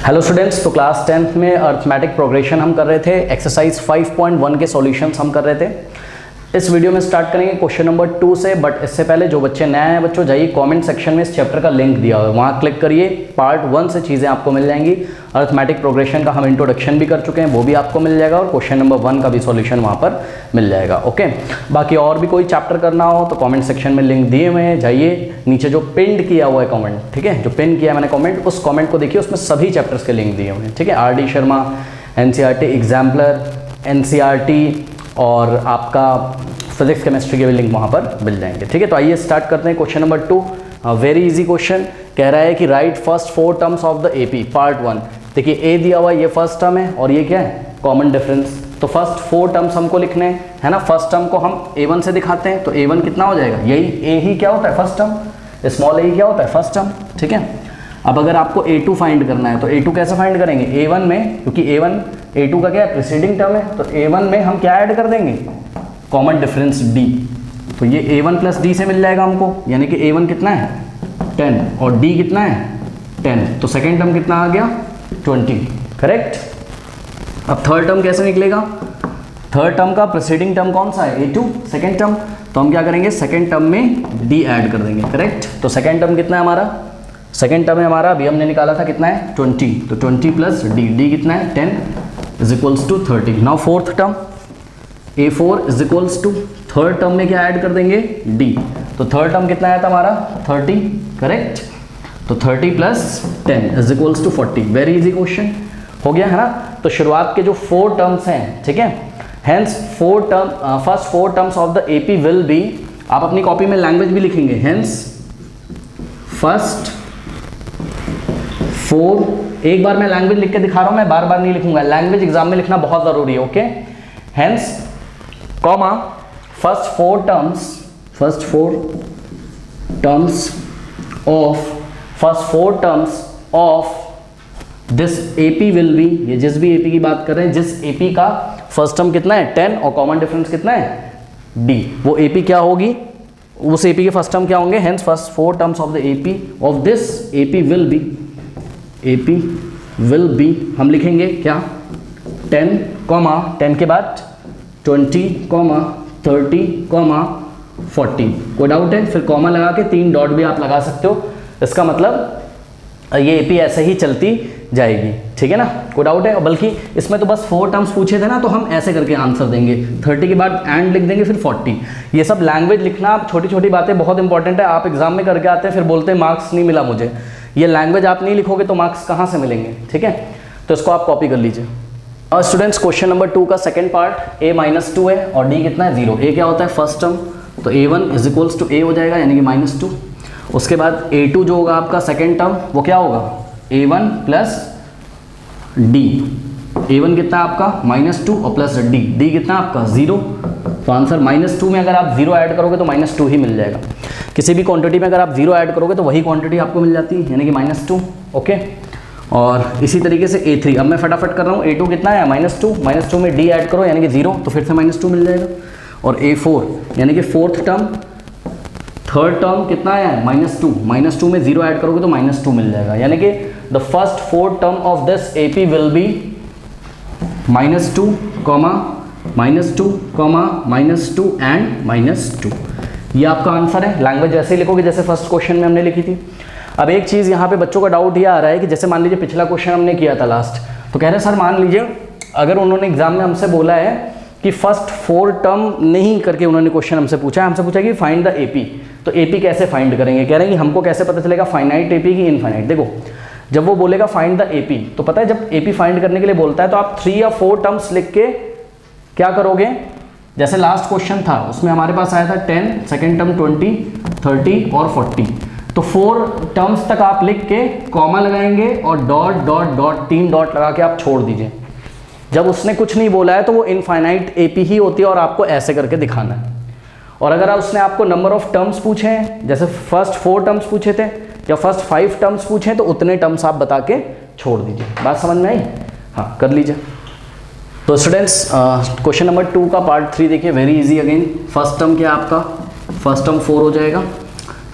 Hello students, तो class 10th में arithmetic progression हम कर रहे थे। एक्सरसाइज 5.1 के सॉल्यूशंस हम कर रहे थे। इस वीडियो में स्टार्ट करेंगे क्वेश्चन नंबर 2 से। बट इससे पहले जो बच्चे नए हैं बच्चों, जाइए कमेंट सेक्शन में इस चैप्टर का लिंक दिया हुआ है, वहाँ क्लिक करिए। पार्ट 1 से चीज़ें आपको मिल जाएंगी। अर्थमेटिक प्रोग्रेशन का हम इंट्रोडक्शन भी कर चुके हैं, वो भी आपको मिल जाएगा, और क्वेश्चन नंबर 1 का भी सॉल्यूशन वहाँ पर मिल जाएगा। ओके, बाकी और भी कोई चैप्टर करना हो तो कमेंट सेक्शन में लिंक दिए हुए हैं, जाइए नीचे जो पिंड किया हुआ है कमेंट, ठीक है, जो पिन किया है मैंने कमेंट, उस कमेंट को देखिए, उसमें सभी चैप्टर्स के लिंक दिए हुए हैं। ठीक है, R D Sharma, NCERT exemplar, NCERT और आपका फिजिक्स केमिस्ट्री के भी लिंक वहाँ पर मिल जाएंगे। ठीक है, तो आइए स्टार्ट करते हैं question number 2। Very easy question कह रहा है कि right first 4 terms of the AP part 1। देखिए ए दिया हुआ है, ये फर्स्ट टर्म है और ये क्या है, कॉमन डिफरेंस। तो फर्स्ट 4 टर्म्स हमको लिखने हैं, है ना। फर्स्ट टर्म को हम a1 से दिखाते हैं, तो a1 कितना हो जाएगा, यही a ही क्या होता है, फर्स्ट टर्म, स्मॉल a क्या होता है, फर्स्ट टर्म। ठीक है, अब अगर आपको a2 फाइंड करना है तो a2 कैसे फाइंड करेंगे, a1 में, क्योंकि a1 a2 का क्या है, प्रीसीडिंग टर्म है, तो a1 में हम क्या ऐड कर देंगे, कॉमन डिफरेंस d। तो ये a1 प्लस d से मिल जाएगा हमको, यानी कि a1 कितना है 10 और d कितना है 10, तो सेकेंड टर्म कितना आ गया 20, करेक्ट। अब थर्ड टर्म कैसे निकलेगा, थर्ड टर्म का प्रीसीडिंग टर्म कौन सा है, a2 सेकेंड टर्म, तो हम क्या करेंगे, सेकेंड टर्म में d ऐड कर देंगे, करेक्ट। तो सेकेंड टर्म कितना है हमारा, सेकेंड टर्म है हमारा, अभी हमने निकाला था कितना है 20, तो 20 प्लस d कितना है 10 is equals to 30। Now fourth term a4 is equals to, third term में क्या ऐड कर देंगे d, तो थर्ड टर्म कितना आया था हमारा 30, करेक्ट। तो 30 plus 10 is equals to 40। Very easy question हो गया है ना। तो शुरुआत के जो 4 टर्म्स हैं, ठीक है, hence first 4 terms of the AP will be, आप अपनी कॉपी में लैंग्वेज भी लिखेंगे, हेंस फर्स्ट 4, एक बार मैं लैंग्वेज लिख के दिखा रहा हूं, मैं बार बार नहीं लिखूंगा, लैंग्वेज एग्जाम में लिखना बहुत जरूरी है। Okay, hence comma first 4 terms of this AP will be, ये जिस भी एपी की बात कर रहे हैं, जिस एपी का फर्स्ट टर्म कितना है 10 और कॉमन डिफरेंस कितना है d, वो एपी क्या होगी, उस एपी के फर्स्ट टर्म क्या होंगे, hence first 4 terms of the AP of this AP will be, हम लिखेंगे क्या 10 कॉमा 10 के बाद 20 कॉमा 30 कॉमा 40। कोई डाउट है, फिर कॉमा लगा के 3 डॉट भी आप लगा सकते हो, इसका मतलब ये एपी ऐसे ही चलती जाएगी। ठीक है ना, कोई डाउट है। बल्कि इसमें तो बस 4 टर्म्स पूछे थे ना, तो हम ऐसे करके आंसर देंगे, 30 के बाद एंड लिख देंगे, फिर 40। ये सब लैंग्वेज लिखना, छोटी छोटी बातें बहुत इंपॉर्टेंट है। आप एग्जाम में करके आते हैं, फिर बोलते हैं मार्क्स नहीं मिला मुझे, ये लैंग्वेज आप नहीं लिखोगे तो मार्क्स कहाँ से मिलेंगे। ठीक है, तो इसको आप कॉपी कर लीजिए। और स्टूडेंट्स क्वेश्चन नंबर 2 का सेकंड पार्ट, a-2 है और d कितना है 0। a क्या होता है फर्स्ट टर्म, तो a1 is equals to a हो जाएगा, यानी कि -2। उसके बाद a2 जो होगा आपका सेकंड टर्म, वो क्या होगा a1 प्लस d, a1 कितना है आपका -2 और प्लस d कितना आपका 0। तो आंसर -2 में अगर आप 0 ऐड करोगे तो -2 ही मिल जाएगा। किसी भी क्वांटिटी में अगर आप 0 ऐड करोगे तो वही क्वांटिटी आपको मिल जाती है, यानी कि -2। ओके, और इसी तरीके से a3, अब मैं फटाफट कर रहा हूँ, a2 कितना है -2 में d ऐड करो, यानी कि 0, तो फिर से -2 मिल जाएगा। और a4 यानी कि फोर्थ टर्म, थर्ड टर्म कितना है -2 में 0 ऐड करोगे तो -2 मिल जाएगा, यानी कि the first 4 term of this AP will be -2 and -2। ये आपका आंसर है। लैंग्वेज ऐसे ही लिखोगे जैसे फर्स्ट क्वेश्चन में हमने लिखी थी। अब एक चीज़ यहाँ पे बच्चों का डाउट ये आ रहा है कि जैसे मान लीजिए पिछला क्वेश्चन हमने किया था लास्ट, तो कह रहे हैं सर मान लीजिए अगर उन्होंने एग्जाम में हमसे बोला है कि फर्स्ट 4 टर्म नहीं करके उन्होंने क्वेश्चन हमसे पूछा कि फाइंड द एपी, तो एपी कैसे फाइंड करेंगे, कह रहे हैं कि हमको कैसे पता चलेगा फाइनाइट एपी की इनफाइनाइट। देखो, जब वो बोलेगा फाइंड द एपी, तो पता है जब एपी फाइंड करने के लिए बोलता है तो आप 3 या 4 टर्म्स लिख के क्या करोगे, जैसे लास्ट क्वेश्चन था उसमें हमारे पास आया था 10, सेकेंड टर्म 20, 30 और 40, तो 4 टर्म्स तक आप लिख के कॉमा लगाएंगे और डॉट डॉट डॉट 3 डॉट लगा के आप छोड़ दीजिए। जब उसने कुछ नहीं बोला है तो वो इनफाइनाइट एपी ही होती है और आपको ऐसे करके दिखाना है। और अगर उसने आपको नंबर ऑफ टर्म्स पूछे हैं, जैसे फर्स्ट 4 टर्म्स पूछे थे या फर्स्ट 5 टर्म्स पूछे हैं, तो उतने टर्म्स आप बता के छोड़ दीजिए। बात समझ में आई, हाँ कर लीजिए। तो स्टूडेंट्स क्वेश्चन नंबर 2 का पार्ट 3 देखिए, very easy again. First term क्या है आपका, फर्स्ट टर्म 4 हो जाएगा,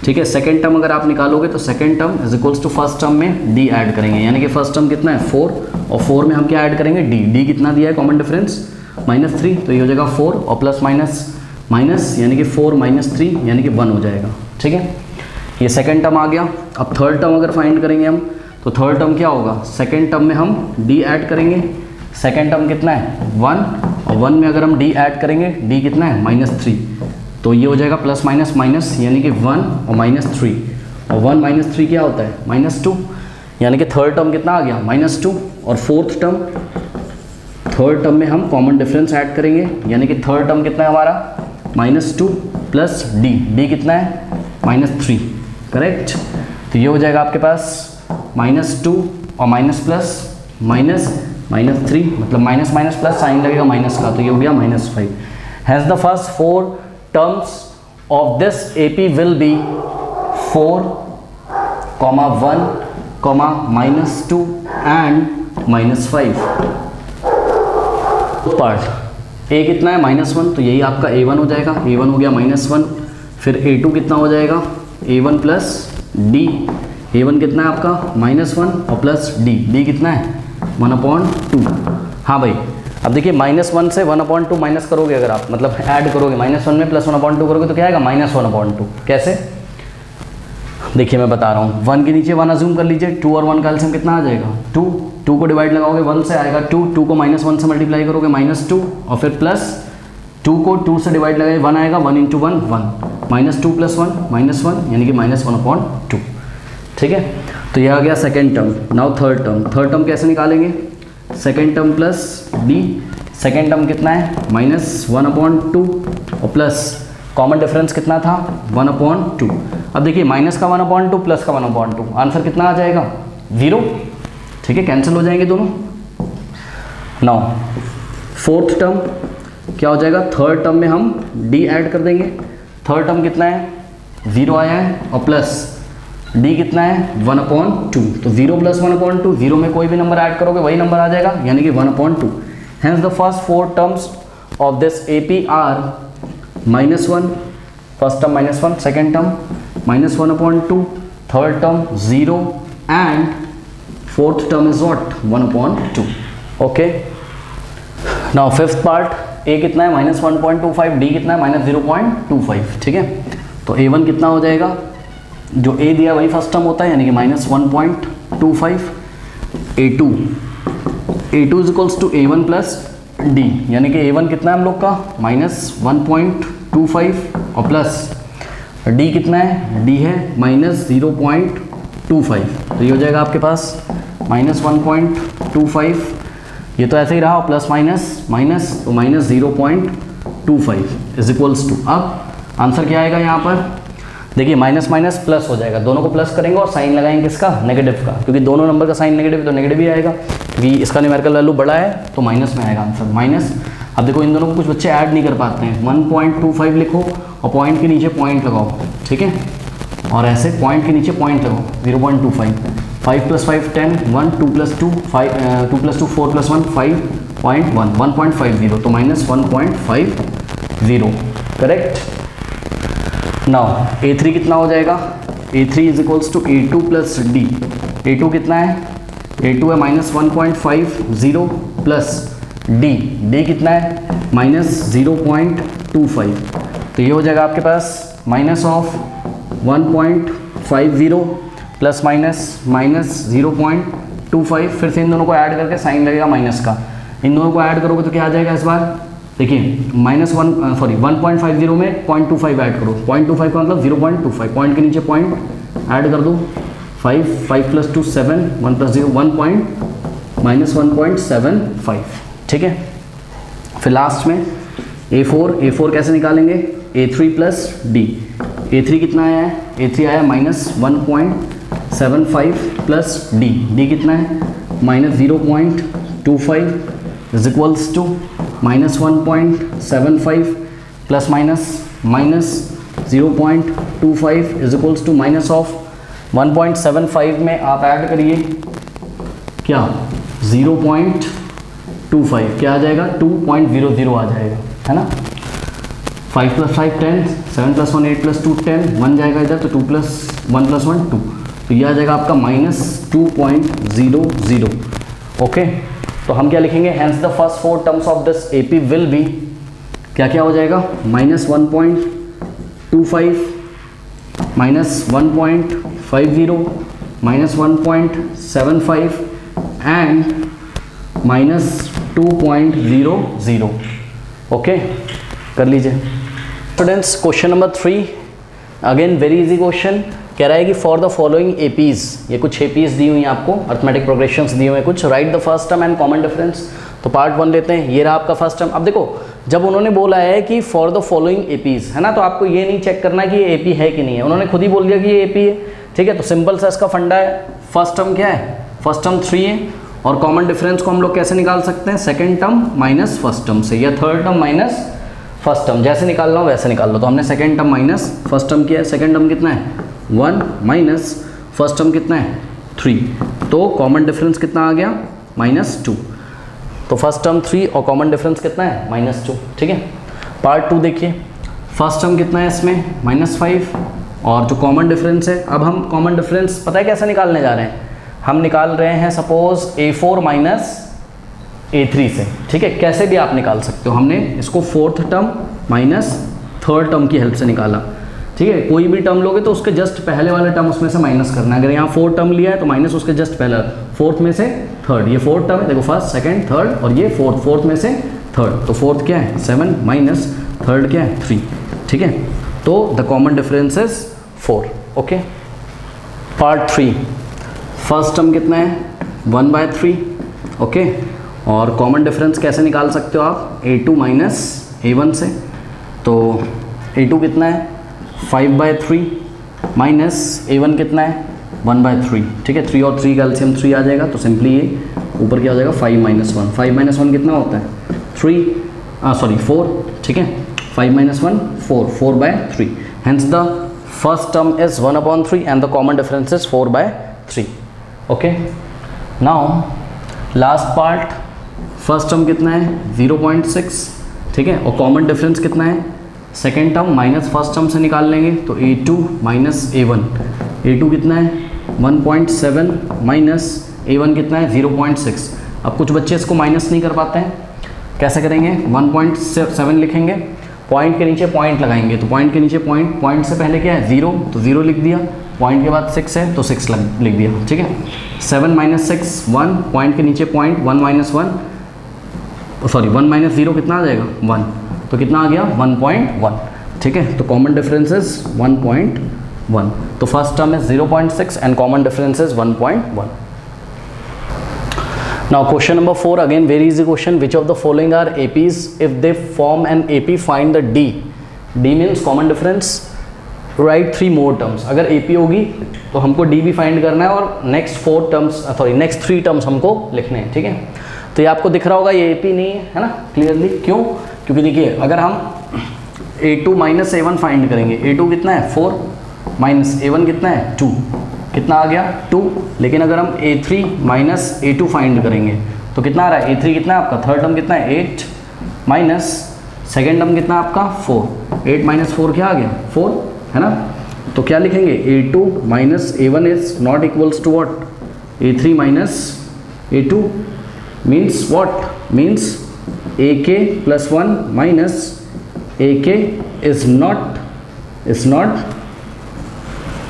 ठीक है। सेकेंड टर्म अगर आप निकालोगे तो second term is equals to first term में डी ऐड करेंगे, यानी कि फर्स्ट टर्म कितना है 4 और 4 में हम क्या ऐड करेंगे डी। डी कितना दिया है कॉमन डिफरेंस -3, तो ये हो जाएगा 4 और प्लस माइनस माइनस यानी कि 4 - 3 यानी कि 1 हो जाएगा। ठीक है, ये सेकेंड टर्म आ गया। अब थर्ड टर्म अगर फाइंड करेंगे हम तो थर्ड टर्म क्या होगा, सेकेंड टर्म में हम डी ऐड करेंगे। सेकेंड टर्म कितना है 1 और 1 में अगर हम डी ऐड करेंगे डी कितना है -3, तो ये हो जाएगा प्लस माइनस माइनस यानी कि 1 और -3 और 1 - 3 क्या होता है -2, यानी कि थर्ड टर्म कितना आ गया -2। और फोर्थ टर्म, थर्ड टर्म में हम कॉमन डिफरेंस ऐड करेंगे, यानी कि थर्ड टर्म कितना है हमारा -2 प्लस डी। डी कितना है -3, करेक्ट। तो ये हो जाएगा आपके पास -2 और माइनस प्लस माइनस -3, मतलब माइनस माइनस प्लस साइन लगेगा माइनस का, तो ये हो गया -5। Has the first 4 terms of this AP will be 4, 1, -2 and -5। Part A कितना है -1, तो यही आपका A1 हो जाएगा। A1 हो गया -1, फिर A2 कितना हो जाएगा A1 प्लस D। A1 कितना है आपका -1 और प्लस D। D कितना है 1/2। हाँ भाई, अब देखिए -1 से 1/2 माइनस करोगे अगर आप, मतलब ऐड करोगे -1 में प्लस 1/2 करोगे तो क्या आएगा -1/2। कैसे, देखिए मैं बता रहा हूँ। 1 के नीचे 1 अज्यूम कर लीजिए, 2 और 1 का एलसीएम कितना आ जाएगा 2। 2 को डिवाइड लगाओगे 1 से आएगा 2, 2 को -1 से मल्टीप्लाई करोगे -2 और फिर प्लस 2 को 2 से डिवाइड लगाए 1 आएगा, 1 × 1 1, -2 + 1 -1 यानी कि -1/2। ठीक है, तो यह आ गया second term. Now third term. Third term कैसे निकालेंगे, second term plus D. Second term कितना है -1/2 और प्लस कॉमन डिफरेंस कितना था 1/2। अब देखिए माइनस का 1/2 प्लस का 1/2, आंसर कितना आ जाएगा 0। ठीक है, कैंसिल हो जाएंगे दोनों। नाउ फोर्थ टर्म क्या हो जाएगा, थर्ड टर्म में हम डी ऐड कर देंगे। थर्ड टर्म कितना है 0 आया है और प्लस डी कितना है 1/2, तो 0 + 1/2, 0 में कोई भी नंबर ऐड करोगे वही नंबर आ जाएगा, यानी कि 1/2। Hence the first 4 terms of this AP are -1, first term -1, second term -1/2, third term 0 and fourth term is what 1/2। Okay, now fifth part. A कितना है -1.25, D कितना है -0.25। ठीक है, तो A1 कितना हो जाएगा, जो A दिया वही फर्स्ट टर्म होता है, यानी कि -1.25। A2 is equals to A1 plus D, यानी कि A1 कितना है हम लोग का -1.25 और प्लस D कितना है, D है -0.25, तो ये हो जाएगा आपके पास -1.25। ये तो ऐसे ही रहा, प्लस माइनस माइनस, तो -0.25 इज इक्वल्स टू, अब आंसर क्या आएगा यहाँ पर, देखिए माइनस माइनस प्लस हो जाएगा, दोनों को प्लस करेंगे और साइन लगाएंगे किसका नेगेटिव का, क्योंकि दोनों नंबर का साइन नेगेटिव तो नेगेटिव ही आएगा, क्योंकि इसका न्यूमेरिकल वैल्यू बड़ा है तो माइनस में आएगा आंसर माइनस। अब देखो इन दोनों को कुछ बच्चे ऐड नहीं कर पाते हैं, 1.25 लिखो और पॉइंट के नीचे पॉइंट लगाओ, ठीक है, और ऐसे पॉइंट के नीचे पॉइंट लगाओ 0.25, 5 + 5 10, 1 2 + 2 5, 2 + 2 4 + 1 5.1, 1.50, तो -1.50, करेक्ट। नाउ A3 कितना हो जाएगा, A3 is equals to A2 plus D। A2 कितना है, A2 है -1.50 प्लस D कितना है -0.25, तो ये हो जाएगा आपके पास -1.50 प्लस -0.25। फिर से इन दोनों को ऐड करके साइन लगेगा माइनस का, इन दोनों को ऐड करोगे तो क्या आ जाएगा इस बार, देखिए 1.50 में 0.25 ऐड करो, 0.25 का मतलब 0.25, पॉइंट के नीचे पॉइंट ऐड कर दो, 5 + 2 7, 1 + 0 -1.75, ठीक है। फिर लास्ट में A4 कैसे निकालेंगे, A3 प्लस D। A3 कितना आया है, A3 आया -1.75 प्लस D कितना है -0.25 is equals to -1.75 plus -0.25 is equals to -1.75 में आप ऐड करिए क्या 0.25, क्या आ जाएगा 2.00 आ जाएगा, है ना। 5 + 5 10, 7 + 1 8 + 2 10, 1 जाएगा इधर तो 2 + 1 + 1 2, तो यह आ जाएगा आपका -2.00। ओके, तो हम क्या लिखेंगे, hence the first 4 terms of this AP will be, क्या क्या हो जाएगा, -1.25, -1.50, -1.75 एंड -2.00। ओके, कर लीजिए students. Question number 3 again very easy question, कह रहा है कि फॉर द फॉलोइंग एपीज, ये कुछ एपीज दी हुई हैं आपको, अर्थमेटिक प्रोग्रेशंस दिए हुए हैं कुछ, right the first term and common difference. तो पार्ट 1 लेते हैं, ये रहा आपका फर्स्ट टर्म। अब देखो, जब उन्होंने बोला है कि फॉर द फॉलोइंग एपीज, है ना, तो आपको ये नहीं चेक करना कि ये एपी है कि नहीं है, उन्होंने खुद ही बोल दिया कि ये एपी है। ठीक है, तो सिंपल सा इसका फंडा है, फर्स्ट टर्म क्या है, फर्स्ट टर्म 3 है, और कॉमन डिफरेंस को हम लोग कैसे निकाल सकते हैं, second term minus first term से, या third term minus first term, जैसे निकाल रहा हूँ वैसे निकाल लो। तो हमने second term minus first term किया है, सेकेंड टर्म कितना है 1 माइनस फर्स्ट टर्म कितना है 3, तो कॉमन डिफरेंस कितना आ गया -2। तो फर्स्ट टर्म 3 और कॉमन डिफरेंस कितना है -2। ठीक है, पार्ट 2 देखिए, फर्स्ट टर्म कितना है इसमें -5 और जो कॉमन डिफरेंस है, अब हम कॉमन डिफरेंस पता है कैसे निकालने जा रहे हैं, हम निकाल रहे हैं सपोज A4 माइनस A3 से। ठीक है, कैसे भी आप निकाल सकते हो, हमने इसको fourth term minus third term की हेल्प से निकाला। ठीक है, कोई भी टर्म लोगे तो उसके जस्ट पहले वाले टर्म उसमें से माइनस करना है। अगर यहाँ 4 टर्म लिया है तो माइनस उसके जस्ट पहला, फोर्थ में से थर्ड, ये फोर्थ टर्म है, देखो फर्स्ट सेकंड थर्ड, और ये फोर्थ में से थर्ड, तो फोर्थ क्या है 7 माइनस थर्ड क्या है 3। ठीक है, तो the common difference is 4। Okay, part 3, first term कितना है 1/3। ओके, और कॉमन डिफरेंस कैसे निकाल सकते हो आप, A2 माइनस A1 से, तो A2 कितना है 5/3 माइनस A1 कितना है 1/3। ठीक है, 3 और 3 का एलसीएम 3 आ जाएगा, तो सिंपली ये ऊपर क्या हो जाएगा 5 - 1, 5 - 1 कितना होता है 4। ठीक है, 5 - 1 4/3, hence the first term is 1/3 and the common difference is 4/3। Okay, now last part, first term कितना है 0.6। ठीक है, और कॉमन डिफरेंस कितना है, second term minus first term से निकाल लेंगे, तो A2 माइनस A1, A2 कितना है 1.7 माइनस A1 कितना है 0.6। अब कुछ बच्चे इसको माइनस नहीं कर पाते हैं, कैसे करेंगे, 1.7 लिखेंगे, पॉइंट के नीचे पॉइंट लगाएंगे, तो पॉइंट के नीचे पॉइंट से पहले क्या है 0, तो 0 लिख दिया, पॉइंट के बाद 6 है तो 6 लिख दिया। ठीक है, 7 - 6 1, पॉइंट के नीचे पॉइंट, 1 - 0 कितना आ जाएगा 1, तो कितना आ गया 1.1। ठीक है, तो कॉमन डिफरेंस इज 1.1, तो first term is 0.6 and common difference is 1.1। Now question number 4 again very easy question, which of the following are APs, if they form an AP find the D means common difference, write 3 more terms। अगर AP होगी तो हमको D भी find करना है और next 3 terms हमको लिखने हैं। ठीक है, तो ये आपको दिख रहा होगा ये AP नहीं है ना क्लियरली, क्यों, क्योंकि देखिए अगर हम A2 माइनस A1 फाइंड करेंगे, A2 कितना है 4 माइनस A1 कितना है 2, कितना आ गया 2, लेकिन अगर हम A3 माइनस A2 फाइंड करेंगे तो कितना आ रहा है, A3 कितना है आपका, थर्ड टर्म कितना है 8 माइनस सेकेंड टर्म कितना आपका 4, 8 माइनस 4 क्या आ गया 4, है ना, तो क्या लिखेंगे A2 minus A1 is not equals to what, A3 minus A2 means what, means AK + 1 minus AK is not,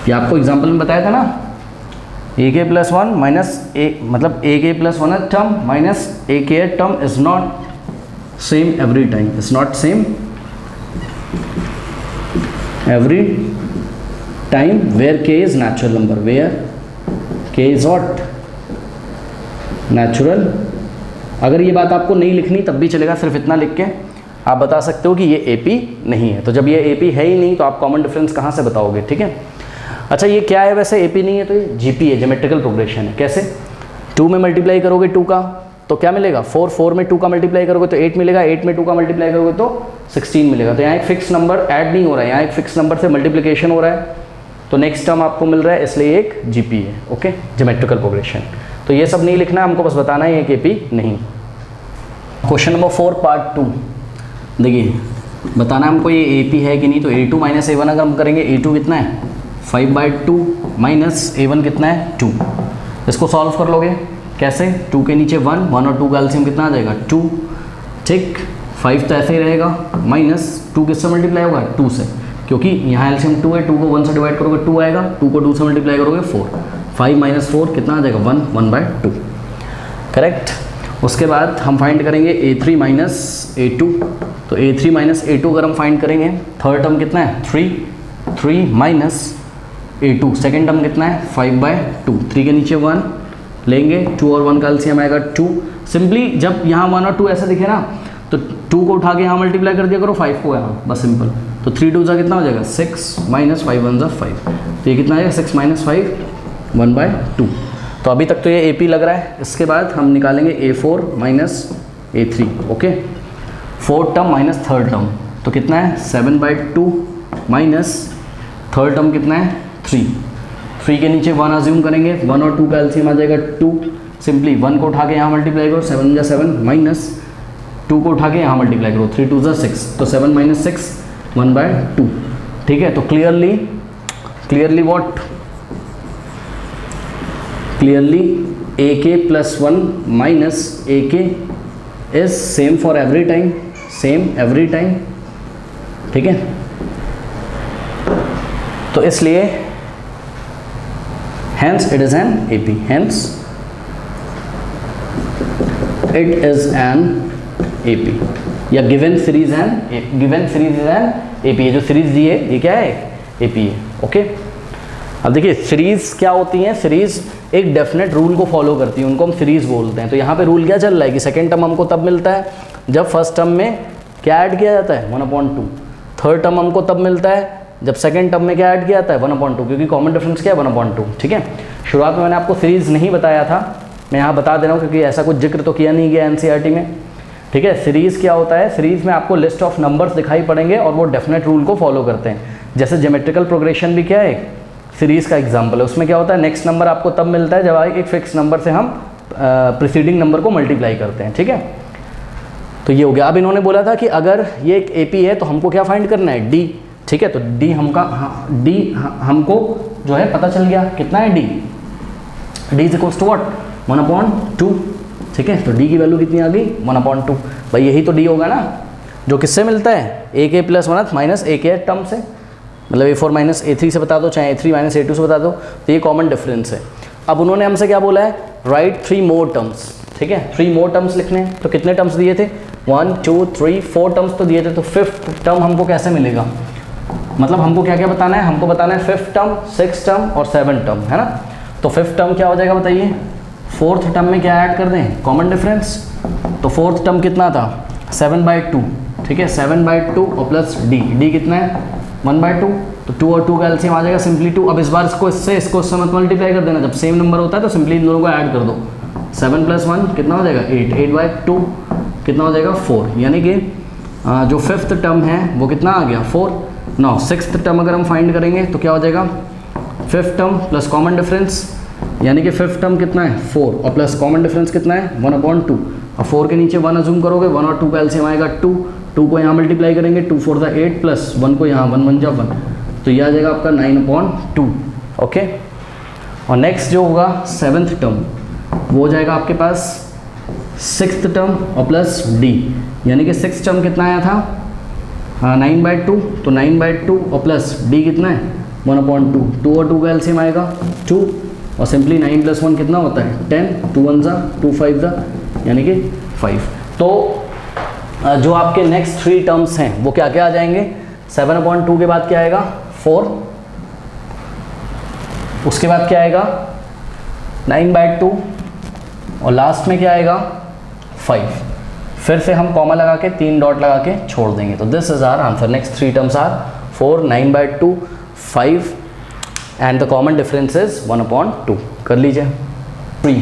ये आपको एग्जाम्पल में बताया था ना, AK + 1 माइनस मतलब AK + 1 term minus AK term is not same every time, is not same every time where K is natural number, where K is what natural. अगर ये बात आपको नहीं लिखनी तब भी चलेगा, सिर्फ इतना लिख के आप बता सकते हो कि ये AP नहीं है। तो जब ये AP है ही नहीं तो आप कॉमन डिफरेंस कहाँ से बताओगे। ठीक है, अच्छा ये क्या है वैसे, AP नहीं है तो ये GP है, ज्योमेट्रिकल प्रोग्रेशन है। कैसे, 2 में मल्टीप्लाई करोगे 2 का तो क्या मिलेगा 4 में 2 का मल्टीप्लाई करोगे तो 8 मिलेगा, 8 में 2 का मल्टीप्लाई करोगे तो 16 मिलेगा। तो यहाँ एक फिक्स नंबर ऐड नहीं हो रहा है, यहाँ एक फिक्स नंबर से मल्टीप्लिकेशन हो रहा है, तो नेक्स्ट टर्म आपको मिल रहा है, इसलिए एक GP है। Okay, geometrical progression. तो ये सब नहीं लिखना, हमको बस बताना है एक AP नहीं। क्वेश्चन नंबर 4 पार्ट 2 देखिए, बताना हमको ये ए पी है कि नहीं। तो A2 माइनस A1 अगर हम करेंगे, A2 कितना है 5/2 माइनस A1 कितना है 2। इसको सॉल्व कर लोगे कैसे, 2 के नीचे 1 और 2 का एलसीएम कितना आ जाएगा 2, ठीक। 5 तो ऐसे ही रहेगा, माइनस 2 किससे मल्टीप्लाई होगा 2 से, क्योंकि यहाँ एलसीएम 2 है, 2 को 1 से डिवाइड करोगे 2 आएगा, 2 को 2 से मल्टीप्लाई करोगे 4, 5 माइनस 4 कितना आ जाएगा 1, 1/2, करेक्ट। उसके बाद हम फाइंड करेंगे A3 माइनस A2। तो A3 माइनस A2 अगर हम फाइंड करेंगे, थर्ड टर्म कितना है 3 माइनस A2, सेकेंड टर्म कितना है 5/2, 3 के नीचे 1 लेंगे, 2 और 1 का एलसीएम आएगा 2। सिंपली जब यहाँ 1 और 2 ऐसा दिखे ना, तो 2 को उठा के यहाँ मल्टीप्लाई कर दिया करो 5 को यहाँ, बस सिंपल। तो 3 2 कितना हो जाएगा 6 माइनस 5 1 5, तो ये कितना आएगा 6 माइनस 5 1/2। तो अभी तक तो ये AP लग रहा है। इसके बाद हम निकालेंगे A4 minus A3, okay. Fourth term minus third term, तो कितना है 7/2 माइनस थर्ड टर्म कितना है 3 के नीचे 1 अज्यूम करेंगे, 1 और 2 का एलसीएम आ जाएगा 2। सिंपली 1 को उठा के यहाँ मल्टीप्लाई करो, 7 जा 7 माइनस 2 को उठा के यहाँ मल्टीप्लाई करो, 3 2 जा 6, तो 7 माइनस 6 1/2, ठीक है। तो clearly what, clearly AK plus 1 minus AK is same for every time, same every time, ठीक है। तो इसलिए hence it is an AP, hence it is an AP, या given series is an AP। ये जो सीरीज दी है ये क्या है AP है, ओके। अब देखिए सीरीज क्या होती हैं, सीरीज एक डेफिनेट रूल को फॉलो करती है, उनको हम सीरीज बोलते हैं। तो यहाँ पे रूल क्या चल रहा है कि सेकेंड टर्म हमको तब मिलता है जब फर्स्ट टर्म में क्या ऐड किया जाता है 1/2, थर्ड टर्म हमको तब मिलता है जब सेकंड टर्म में क्या ऐड किया जाता है 1/2, क्योंकि कॉमन डिफरेंस क्या है 1/2, ठीक है। शुरुआत में मैंने आपको सीरीज़ नहीं बताया था, मैं यहाँ बता दे रहा हूँ क्योंकि ऐसा कुछ जिक्र तो किया नहीं गया NCERT में, ठीक है। सीरीज़ क्या होता है, सीरीज़ में आपको लिस्ट ऑफ नंबर्स दिखाई पड़ेंगे और वो डेफिनेट रूल को फॉलो करते हैं। जैसे ज्योमेट्रिकल प्रोग्रेशन भी क्या है सीरीज़ का एग्जाम्पल है। उसमें क्या होता है नेक्स्ट नंबर आपको तब मिलता है जब एक फिक्स नंबर से हम प्रीसीडिंग नंबर को मल्टीप्लाई करते हैं, ठीक है। तो ये हो गया। अब इन्होंने बोला था कि अगर ये एक AP है तो हमको क्या फाइंड करना है D, ठीक है। तो D हमको जो है पता चल गया, कितना है D is equals to what 1/2, ठीक है। तो D की वैल्यू कितनी आ गई 1/2। भाई यही तो D होगा ना जो किससे मिलता है AK plus 1 minus AK term से, मतलब A4 माइनस A3 से बता दो, चाहे A3 माइनस A2 से बता दो, तो ये कॉमन डिफरेंस है। अब उन्होंने हमसे क्या बोला है, राइट 3 मोर टर्म्स, ठीक है। 3 मोर टर्म्स लिखने हैं। तो कितने टर्म्स दिए थे 1 2 3 4 टर्म्स तो दिए थे। तो फिफ्थ टर्म हमको कैसे मिलेगा, मतलब हमको क्या क्या बताना है, हमको बताना है फिफ्थ टर्म, सिक्स टर्म और 7 टर्म, है ना। तो फिफ्थ टर्म क्या हो जाएगा बताइए, फोर्थ टर्म में क्या ऐड कर दें कॉमन डिफरेंस। तो फोर्थ टर्म कितना था 7/2, ठीक है। 7/2 और प्लस D कितना है 1/2, तो 2 और 2 का एलसीएम आ जाएगा सिंपली 2। अब इस बार इसको इससे मत मल्टीप्लाई कर देना, जब सेम नंबर होता है तो सिंपली इन दोनों को ऐड कर दो। 7 + 1 कितना हो जाएगा 8/2 कितना हो जाएगा 4, यानी कि जो फिफ्थ टर्म है वो कितना आ गया 4। नाउ सिक्स्थ टर्म अगर हम फाइंड करेंगे तो क्या हो जाएगा, fifth term plus common difference, यानी कि फिफ्थ टर्म कितना है 4 और प्लस कॉमन डिफरेंस कितना है 1/2। और 4 के नीचे 1 अज्यूम करोगे, 1 और 2 का एलसीएम आएगा 2, 2 को यहाँ मल्टीप्लाई करेंगे 2 4 8 प्लस 1 को यहाँ 1 1 जा 1, तो ये आ जाएगा आपका 9/2, ओके। और नेक्स्ट जो होगा सेवन्थ टर्म वो हो जाएगा आपके पास सिक्स्थ टर्म और प्लस D, यानी कि सिक्स टर्म कितना आया था 9/2, तो 9/2 और प्लस D कितना है 1/2, 2 और 2 का एलसीएम आएगा 2 और सिंपली 9 + 1 कितना होता है 10, 2 1 जा 2 5 जा यानी कि 5। तो जो आपके नेक्स्ट 3 टर्म्स हैं वो क्या क्या आ जाएंगे, 7/2 के बाद क्या आएगा 4, उसके बाद क्या आएगा 9/2 और लास्ट में क्या आएगा 5। फिर से हम कॉमा लगा के 3 डॉट लगा के छोड़ देंगे। तो this is our answer. Next 3 terms are 4, 9/2, 5 and the common difference is 1/2। कर लीजिए 3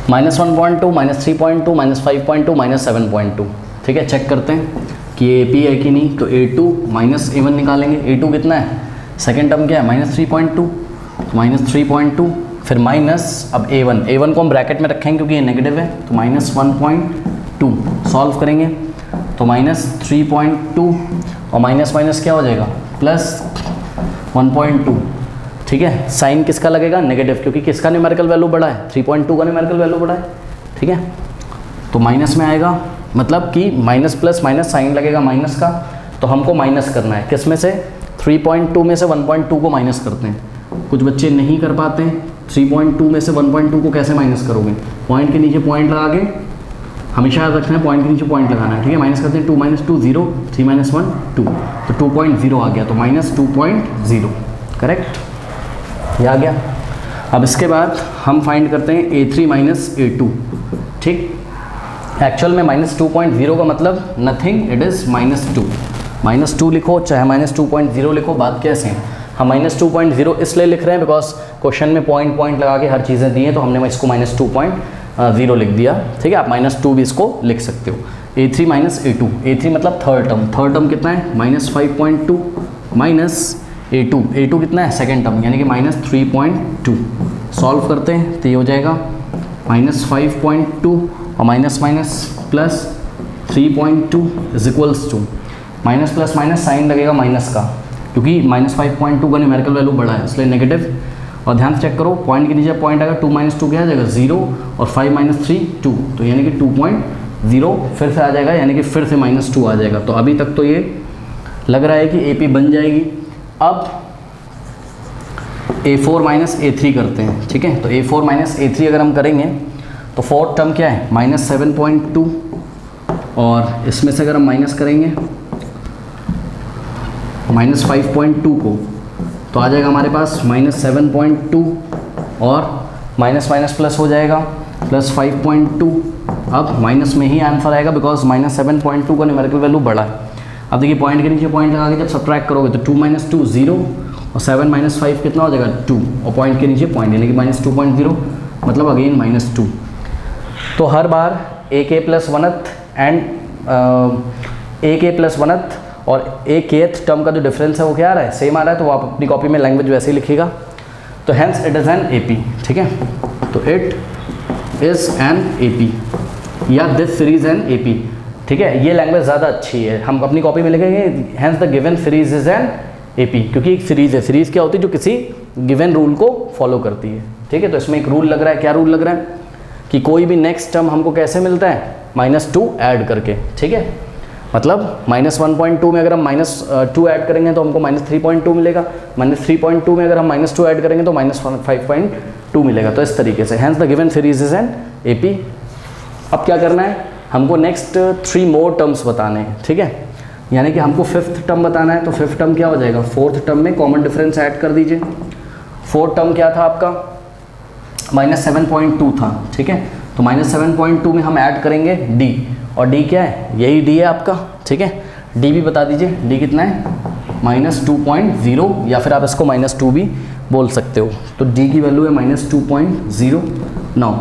-1.2 -3.2 -5.2 -7.2, ठीक है। चेक करते हैं कि ये AP है कि नहीं। तो A2 - A1 निकालेंगे। A2 कितना है, सेकेंड टर्म क्या है -3.2, -3.2 फिर माइनस अब A1 को हम ब्रैकेट में रखेंगे क्योंकि ये नेगेटिव है, तो -1.2 सॉल्व करेंगे तो -3.2 और माइनस माइनस क्या हो जाएगा +1.2। ठीक है, साइन किसका लगेगा नेगेटिव, क्योंकि किसका न्यूमेरिकल वैल्यू बड़ा है 3.2 का न्यूमेरिकल वैल्यू बड़ा है। ठीक है, तो माइनस में आएगा, मतलब कि माइनस प्लस माइनस साइन लगेगा माइनस का, तो हमको माइनस करना है किस में से 3.2 में से 1.2 को माइनस करते हैं। कुछ बच्चे नहीं कर पाते हैं, 3.2 में से 1.2 को कैसे माइनस करोगे, पॉइंट के नीचे पॉइंट लगा के, हमेशा याद रखना है पॉइंट के नीचे पॉइंट लगाना है। ठीक है, माइनस करते हैं 2 - 2 0, 3 - 1 2, तो 2.0 आ गया, तो -2.0 करेक्ट, ये आ गया। अब इसके बाद हम फाइंड करते हैं A3 - A2। ठीक, एक्चुअल में -2.0 का मतलब नथिंग, इट इज़ -2। -2 लिखो चाहे -2.0 लिखो, बात कैसे है, हम -2.0 इसलिए लिख रहे हैं बिकॉज क्वेश्चन में पॉइंट लगा के हर चीज़ें दी हैं, तो हमने इसको -2.0 लिख दिया। ठीक है, आप -2 भी इसको लिख सकते हो। A3 - A2, A3 मतलब थर्ड टर्म कितना है -5.2 A2 कितना है सेकेंड टर्म, यानी कि -3.2। सॉल्व करते हैं तो ये हो जाएगा -5.2 और minus plus 3.2 is equals to, minus plus minus sign लगेगा माइनस का, क्योंकि -5.2 का न्यूमेरिकल वैल्यू बड़ा है इसलिए नेगेटिव। और ध्यान से चेक करो, पॉइंट के नीचे पॉइंट आएगा, 2 - 2 क्या आ जाएगा 0, और 5 - 3 2, तो यानी कि 2.0 फिर से आ जाएगा, यानी कि फिर से -2 आ जाएगा। तो अभी तक तो ये लग रहा है कि AP बन जाएगी। अब A4 - A3 करते हैं। ठीक है, तो A4 - A3 अगर हम करेंगे तो फोर्थ टर्म क्या है -7.2, और इसमें से अगर हम माइनस करेंगे -5.2 को, तो आ जाएगा हमारे पास -7.2, और माइनस माइनस प्लस हो जाएगा +5.2। अब माइनस में ही आंसर आएगा बिकॉज -7.2 का न्यूमेरिकल वैल्यू बड़ा है। अब देखिए पॉइंट के नीचे पॉइंट लगा के जब सब्ट्रैक्ट करोगे तो 2 - 2 0, और 7 - 5 कितना हो जाएगा 2, और पॉइंट के नीचे पॉइंट यानी कि -2.0, मतलब अगेन -2। तो हर बार AK + 1th and AK + 1th और AK टर्म का जो डिफरेंस है वो क्या आ रहा है, सेम आ रहा है, तो वो आप अपनी कॉपी में लैंग्वेज वैसे ही लिखिएगा। तो hence it is an AP। ठीक है, तो इट इज़ एन AP, या दिस सीरीज एन AP। ठीक है, ये लैंग्वेज ज़्यादा अच्छी है, हम अपनी कॉपी में लिखेंगे hence the given series is an AP, क्योंकि एक सीरीज़ है। सीरीज़ क्या होती है, जो किसी गिवन रूल को फॉलो करती है। ठीक है, तो इसमें एक रूल लग रहा है, क्या रूल लग रहा है कि कोई भी नेक्स्ट टर्म हमको कैसे मिलता है -2 ऐड करके। ठीक है, मतलब -1.2 में अगर हम -2 ऐड करेंगे तो हमको -3.2 मिलेगा, -3.2 में अगर हम -2 ऐड करेंगे तो -5.2 मिलेगा। तो इस तरीके से hence the given series is an AP। अब क्या करना है, हमको नेक्स्ट 3 मोर टर्म्स बताने हैं। ठीक है, यानी कि हमको 5th टर्म बताना है, तो 5th टर्म क्या हो जाएगा, 4th टर्म में कॉमन डिफरेंस ऐड कर दीजिए। 4th टर्म क्या था आपका -7.2 था। ठीक है, तो -7.2 में हम ऐड करेंगे D, और D क्या है, यही D है आपका। ठीक है, D भी बता दीजिए, D कितना है -2.0, या फिर आप इसको -2 भी बोल सकते हो। तो D की वैल्यू है -2.0। नाउ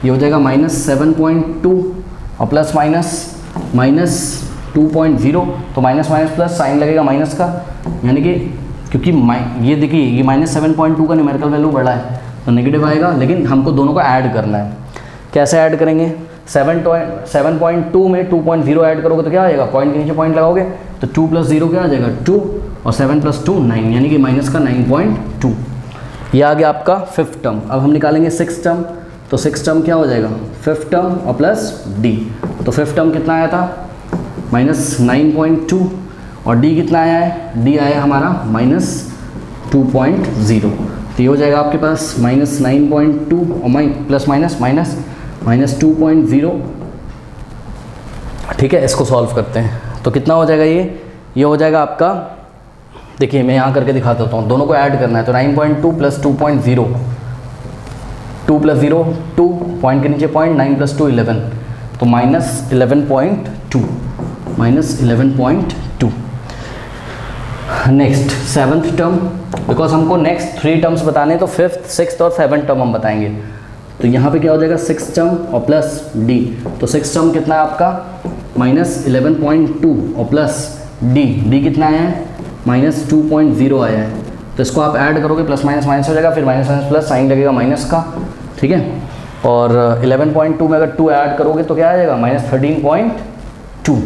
ये हो जाएगा -7.2 और प्लस -2.0, तो माइनस माइनस प्लस साइन लगेगा माइनस का, यानी कि क्योंकि ये देखिए ये -7.2 का न्यूमेरिकल वैल्यू बड़ा है तो नेगेटिव आएगा, लेकिन हमको दोनों को ऐड करना है। कैसे ऐड करेंगे, 7.2 में 2.0 ऐड करोगे तो क्या आ जाएगा, पॉइंट के नीचे पॉइंट लगाओगे तो 2 + 0 क्या आ जाएगा 2, और 7 + 2 9, यानी कि माइनस का 9.2। ये आ गया आपका 5th टर्म। अब हम निकालेंगे 6th टर्म, तो 6th टर्म क्या हो जाएगा, 5th टर्म और प्लस D। तो 5th टर्म कितना आया था -9.2, और D कितना आया है, D आया हमारा -2.0। तो ये हो जाएगा आपके पास -9.2 और प्लस माइनस -2.0। ठीक है, इसको सॉल्व करते हैं तो कितना हो जाएगा, ये हो जाएगा आपका, देखिए मैं यहाँ करके दिखा देता हूँ, दोनों को ऐड करना है। तो 9.2 + 2.0, 2 + 0 2, पॉइंट के नीचे पॉइंट, 9 + 2 11, तो -11.2, -11.2। नेक्स्ट 7th टर्म, बिकॉज हमको नेक्स्ट 3 टर्म्स बताने, तो 5th 6th और 7th टर्म हम बताएंगे। तो यहाँ पे क्या हो जाएगा 6th टर्म और प्लस D। तो 6th टर्म कितना है आपका -11.2 और प्लस D कितना आया है -2.0 आया है। तो इसको आप ऐड करोगे, प्लस माइनस माइनस हो जाएगा, फिर माइनस माइनस प्लस साइन लगेगा माइनस का। ठीक है, और 11.2 में अगर 2 ऐड करोगे तो क्या आ जाएगा -13.2।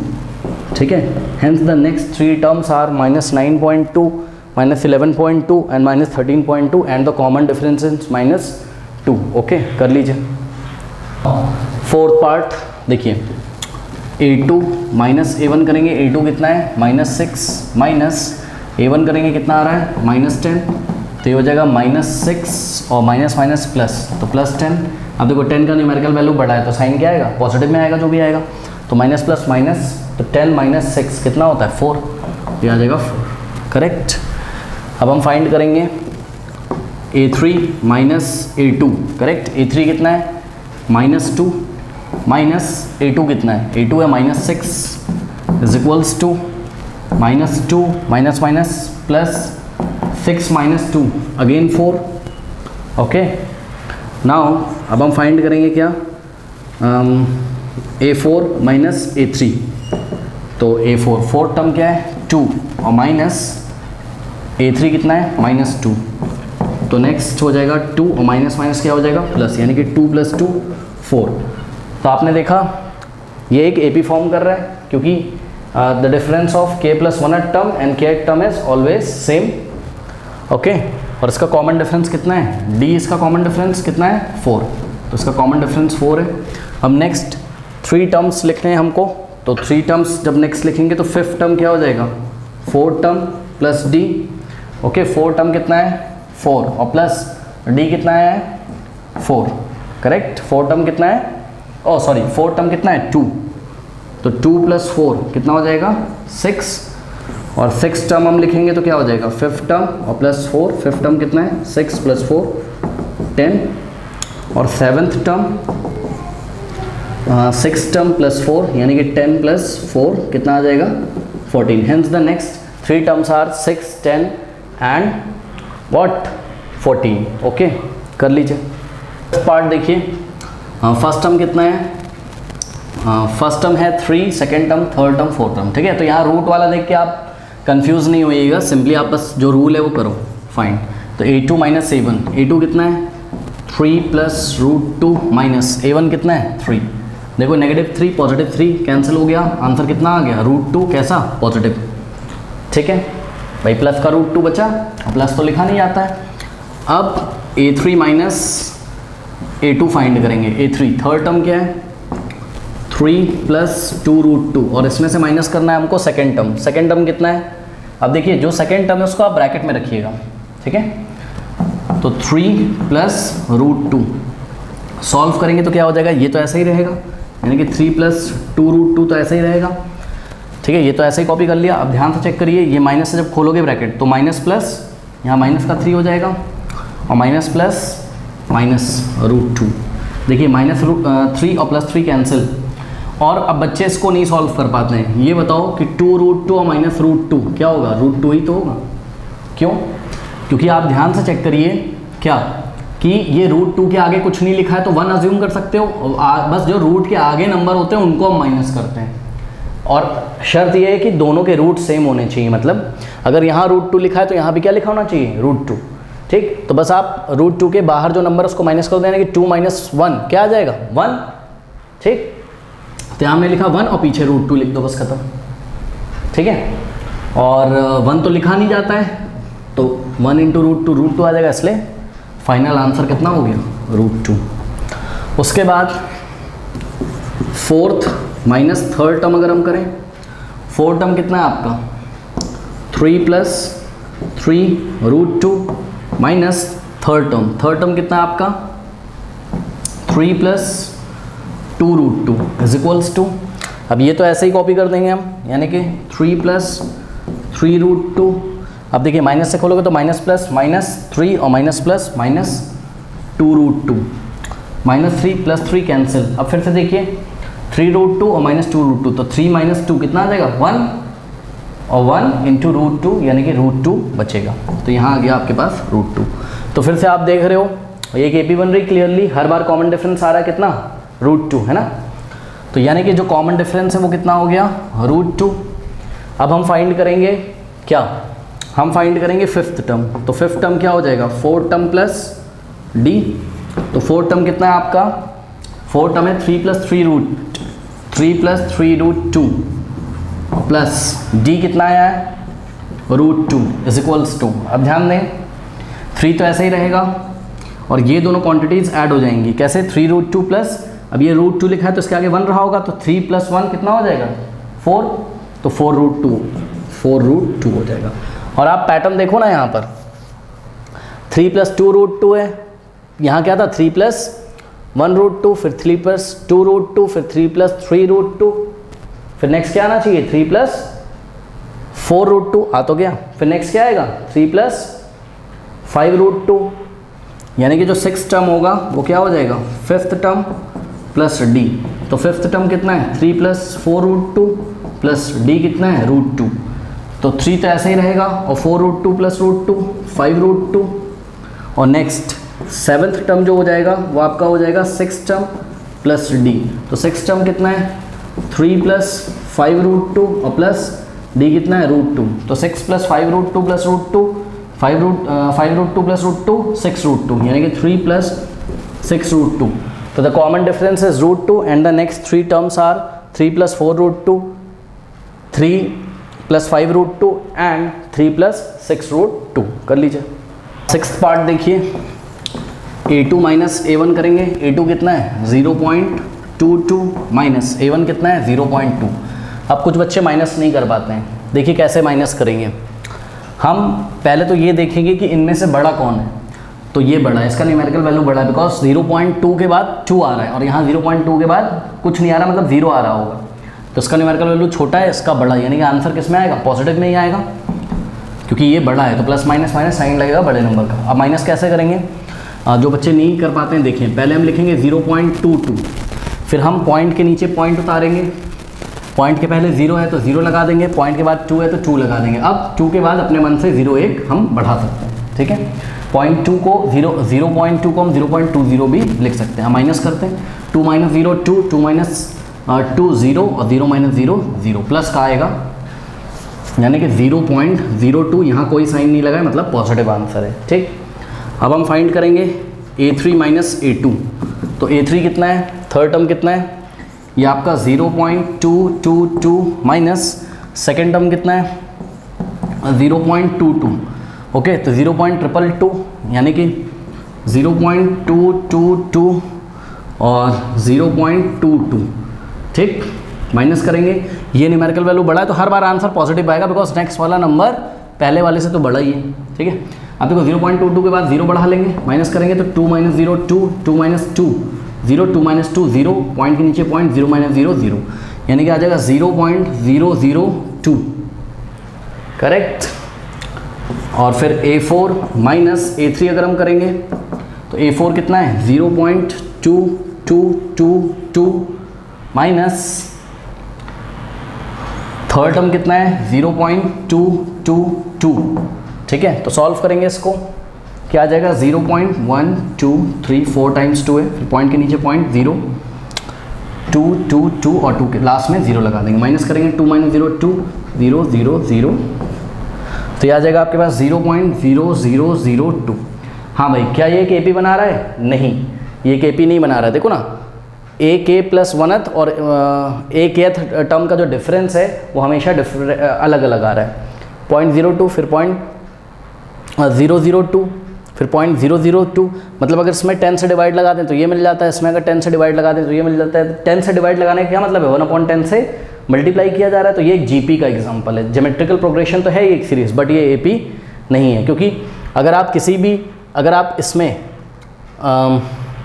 ठीक है। Hence the next three terms are -9.2, -11.2 and -13.2 and the common difference is -2। Okay, कर लीजिए। फोर्थ पार्ट देखिए, a2 माइनस a1 करेंगे, a2 कितना है -6 माइनस a1 करेंगे कितना आ रहा है -10, तो ये हो जाएगा -6 और माइनस माइनस प्लस, तो +10। अब देखो 10 का न्यूमेरिकल वैल्यू बढ़ा है तो साइन क्या आएगा, पॉजिटिव में आएगा जो भी आएगा, तो माइनस प्लस माइनस, तो 10 - 6 कितना होता है 4, ये आ जाएगा 4, करेक्ट। अब हम फाइंड करेंगे a3 minus a2, correct. a3 कितना है -2 माइनस a2 कितना है, a2 है -6 is equals to -2 minus minus plus 6 - 2 again 4। Okay, now अब हम फाइंड करेंगे क्या, a4 माइनस a3, तो a4 फोर्थ टर्म क्या है 2 और माइनस a3 कितना है -2, तो नेक्स्ट हो जाएगा 2 और माइनस माइनस क्या हो जाएगा प्लस, यानी कि 2 + 2 4। तो आपने देखा ये एक एपी फॉर्म कर रहा है क्योंकि the difference of k + 1 term and k term is always same. Okay, और इसका कॉमन डिफरेंस कितना है d, इसका कॉमन डिफरेंस कितना है 4, तो इसका कॉमन डिफरेंस 4 है। अब नेक्स्ट 3 टर्म्स लिखने हैं हमको, तो 3 टर्म्स जब नेक्स्ट लिखेंगे तो फिफ्थ टर्म क्या हो जाएगा 4 term plus d। Okay, 4 term कितना है 4 और प्लस d कितना है 4, करेक्ट। 4 टर्म कितना है, ओ सॉरी 4 टर्म कितना है 2, तो 2 + 4 कितना हो जाएगा 6, और 6 टर्म हम लिखेंगे तो क्या हो जाएगा फिफ्थ टर्म और प्लस 4, फिफ्थ टर्म कितना है 6 + 4 10, और सेवन्थ टर्म 6 टर्म प्लस 4 यानी कि 10 + 4 कितना आ जाएगा 14। Hence the next 3 terms are 6, 10 and what 14। Okay, कर लीजिए। पार्ट देखिए, फर्स्ट टर्म कितना है, फर्स्ट टर्म है 3, second term, third term, fourth term, ठीक है। तो यहाँ रूट वाला देख के आप कंफ्यूज नहीं होइएगा, सिंपली आप बस जो रूल है वो करो फाइन। तो a2 माइनस a1, a2 कितना है 3 + √2 माइनस a1 कितना है 3, देखो -3 +3 कैंसिल हो गया, आंसर कितना आ गया √2, कैसा पॉजिटिव, ठीक है भाई, प्लस का √2 बचा और प्लस तो लिखा नहीं जाता है। अब a3 माइनस a2 फाइंड करेंगे, a3 थर्ड टर्म क्या है 3 + 2 √2, और इसमें से माइनस करना है हमको सेकेंड टर्म, सेकेंड टर्म कितना है, अब देखिए जो सेकेंड टर्म है उसको आप ब्रैकेट में रखिएगा, ठीक है। तो 3 + √2 सॉल्व करेंगे तो क्या हो जाएगा, ये तो ऐसा ही रहेगा, यानी कि 3 + 2 √2 तो ऐसा ही रहेगा, ठीक है। ये तो ऐसे ही कॉपी कर लिया। अब ध्यान से चेक करिए, ये माइनस से जब खोलोगे ब्रैकेट तो माइनस प्लस, यहाँ माइनस का 3 हो जाएगा और माइनस प्लस माइनस √2, देखिए -3 और +3 कैंसिल। और अब बच्चे इसको नहीं सॉल्व कर पाते हैं, ये बताओ कि 2 √2 और -√2 क्या होगा, √2 ही तो होगा, क्यों, क्योंकि आप ध्यान से चेक करिए क्या कि ये √2 के आगे कुछ नहीं लिखा है तो 1 अज्यूम कर सकते हो, बस जो रूट के आगे नंबर होते हैं उनको हम माइनस करते हैं, और शर्त ये है कि दोनों के रूट सेम होने चाहिए, मतलब अगर यहाँ √2 लिखा है तो यहाँ भी क्या लिखा होना चाहिए √2, ठीक। तो बस आप √2 के बाहर जो नंबर उसको माइनस कर देना कि 2 - 1 क्या आ जाएगा 1, ठीक। तो यहाँ हमने लिखा 1 और पीछे √2 लिख दो, बस खत्म, ठीक है। और 1 तो लिखा नहीं जाता है तो 1 × √2 आ जाएगा, इसलिए फाइनल आंसर कितना हो गया √2। उसके बाद फोर्थ माइनस थर्ड टर्म अगर हम करें, फोर्थ टर्म कितना है आपका 3 + 3 √2 माइनस थर्ड टर्म कितना है आपका 3 + 2 √2 इज इक्वल्स टू, अब ये तो ऐसे ही कॉपी कर देंगे हम, यानी कि 3 + 3 √2। अब देखिए माइनस से खोलोगे तो माइनस प्लस -3 और माइनस प्लस -2 √2, -3 + 3 कैंसिल। अब फिर से देखिए 3 √2 और -2 √2, तो 3 - 2 कितना आ जाएगा 1, और 1 × √2 यानी कि √2 बचेगा, तो यहाँ आ गया आपके पास √2। तो फिर से आप देख रहे हो ये एपी बन रही क्लियरली, हर बार कॉमन डिफरेंस आ रहा है कितना √2, है ना। तो यानी कि जो कॉमन डिफरेंस है वो कितना हो गया √2। अब हम फाइंड करेंगे क्या, हम फाइंड करेंगे फिफ्थ टर्म, तो फिफ्थ टर्म क्या हो जाएगा 4 टर्म प्लस d, तो 4 टर्म कितना है आपका 4 टर्म है 3 + 3 √2, प्लस डी कितना आया है √2 इज इक्वल्स टू, अब ध्यान दें 3 तो ऐसे ही रहेगा और ये दोनों क्वांटिटीज़ ऐड हो जाएंगी कैसे 3√2 प्लस, अब ये √2 लिखा है तो इसके आगे 1 रहा होगा तो 3 + 1 कितना हो जाएगा 4, तो 4√2 हो जाएगा। और आप पैटर्न देखो ना यहाँ पर 3 + 2√2 है, यहाँ क्या था 3 + 1√2, फिर 3 + 2√2, फिर 3 + 3√2, फिर नेक्स्ट क्या आना चाहिए 3 + 4√2 आ तो गया, फिर नेक्स्ट क्या आएगा 3 + 5√2, यानी कि जो 6th टर्म होगा वो क्या हो जाएगा 5th टर्म प्लस डी, तो 5th टर्म कितना है 3 + 4√2 प्लस डी कितना है √2, तो 3 तो ऐसे ही रहेगा और 4√2 + √2 5√2, और नेक्स्ट 7th टर्म जो हो जाएगा वो आपका हो जाएगा 6th टर्म प्लस डी, तो 6th टर्म कितना है 3 + 5√2 और प्लस डी कितना है √2, तो 6 + 5√2 + √2 5√2 + √2 6√2, यानी कि 3 + 6√2, तो the common difference is √2 and the next 3 terms are 3 + 4√2 3 + 5√2 and 3 + 6√2। कर लीजिए 6th पार्ट देखिए, a2 - a1 करेंगे, a2 कितना है 0.22 माइनस a1 कितना है 0.2। अब कुछ बच्चे माइनस नहीं कर पाते हैं, देखिए कैसे माइनस करेंगे। हम पहले तो ये देखेंगे कि इनमें से बड़ा कौन है, तो ये बड़ा है, इसका न्यूमेरिकल वैल्यू बड़ा है बिकॉज 0.2 के बाद 2 आ रहा है और यहाँ 0.2 के बाद कुछ नहीं आ रहा, मतलब 0 आ रहा होगा, तो इसका न्यूमेरिकल वैल्यू छोटा है, इसका बड़ा है, यानी कि आंसर किस में आएगा पॉजिटिव में ही आएगा, क्योंकि ये बड़ा है तो प्लस माइनस माइनस साइन लगेगा बड़े नंबर का। अब माइनस कैसे करेंगे, जो बच्चे नहीं कर पाते हैं देखें, पहले हम लिखेंगे 0.22, फिर हम पॉइंट के नीचे पॉइंट उतारेंगे, पॉइंट के पहले 0 है तो 0 लगा देंगे, पॉइंट के बाद 2 है तो 2 लगा देंगे। अब 2 के बाद अपने मन से 0.1 हम बढ़ा सकते हैं, ठीक है। 0.2 को 0.2 को हम 0.20 भी लिख सकते हैं। हम माइनस करते हैं 2 - 0 2, 2 - 2 0 और 0 - 0 0, प्लस का आएगा, यानी कि 0.02, यहाँ कोई साइन नहीं लगा है, मतलब पॉजिटिव आंसर है, ठीक। अब हम फाइंड करेंगे a3 - a2, तो a3 कितना है, थर्ड टर्म कितना है, ये आपका 0.222 माइनस सेकेंड टर्म कितना है 0.22, ओके, तो 0.222 यानी कि 0.222 और 0.22, ठीक, माइनस करेंगे, ये न्यूमेरिकल वैल्यू बड़ा है तो हर बार आंसर पॉजिटिव आएगा बिकॉज नेक्स्ट वाला नंबर पहले वाले से तो बड़ा ही है, ठीक है। अब देखो 0.22 के बाद 0 बढ़ा लेंगे, माइनस करेंगे तो 2 - 0 2, 2 - 2 0, 2 - 2 0, पॉइंट के नीचे पॉइंट, 0 - 0 0, यानी कि आ जाएगा 0.002, करेक्ट। और फिर a4 - a3 अगर हम करेंगे तो a4 कितना है 0.2222 माइनस थर्ड टर्म कितना है 0.222, ठीक है। तो सॉल्व करेंगे इसको, क्या आ जाएगा 0.1234 टाइम्स 2 है, फिर पॉइंट के नीचे पॉइंट 0 2 2 2 और 2 के लास्ट में 0 लगा देंगे, माइनस करेंगे 2 - 0 2 0 0 0, तो ये आ जाएगा आपके पास 0.0002। हाँ भाई, क्या ये एक AP बना रहा है, नहीं, ये एक AP नहीं बना रहा है, देखो ना AK + 1th और AKth टर्म का जो डिफरेंस है वो हमेशा अलग अलग आ रहा है, 0.02 फिर 0.002 फिर 0.002, मतलब अगर इसमें 10 से डिवाइड लगा दें तो ये मिल जाता है, इसमें अगर 10 से डिवाइड लगा दें तो ये मिल जाता है। 10 से डिवाइड लगाने का क्या मतलब है, 1/10 से मल्टीप्लाई किया जा रहा है, तो ये एक GP का एग्जांपल है। ज्योमेट्रिकल प्रोग्रेशन तो है एक सीरीज, बट ये AP नहीं है, क्योंकि अगर आप अगर आप इसमें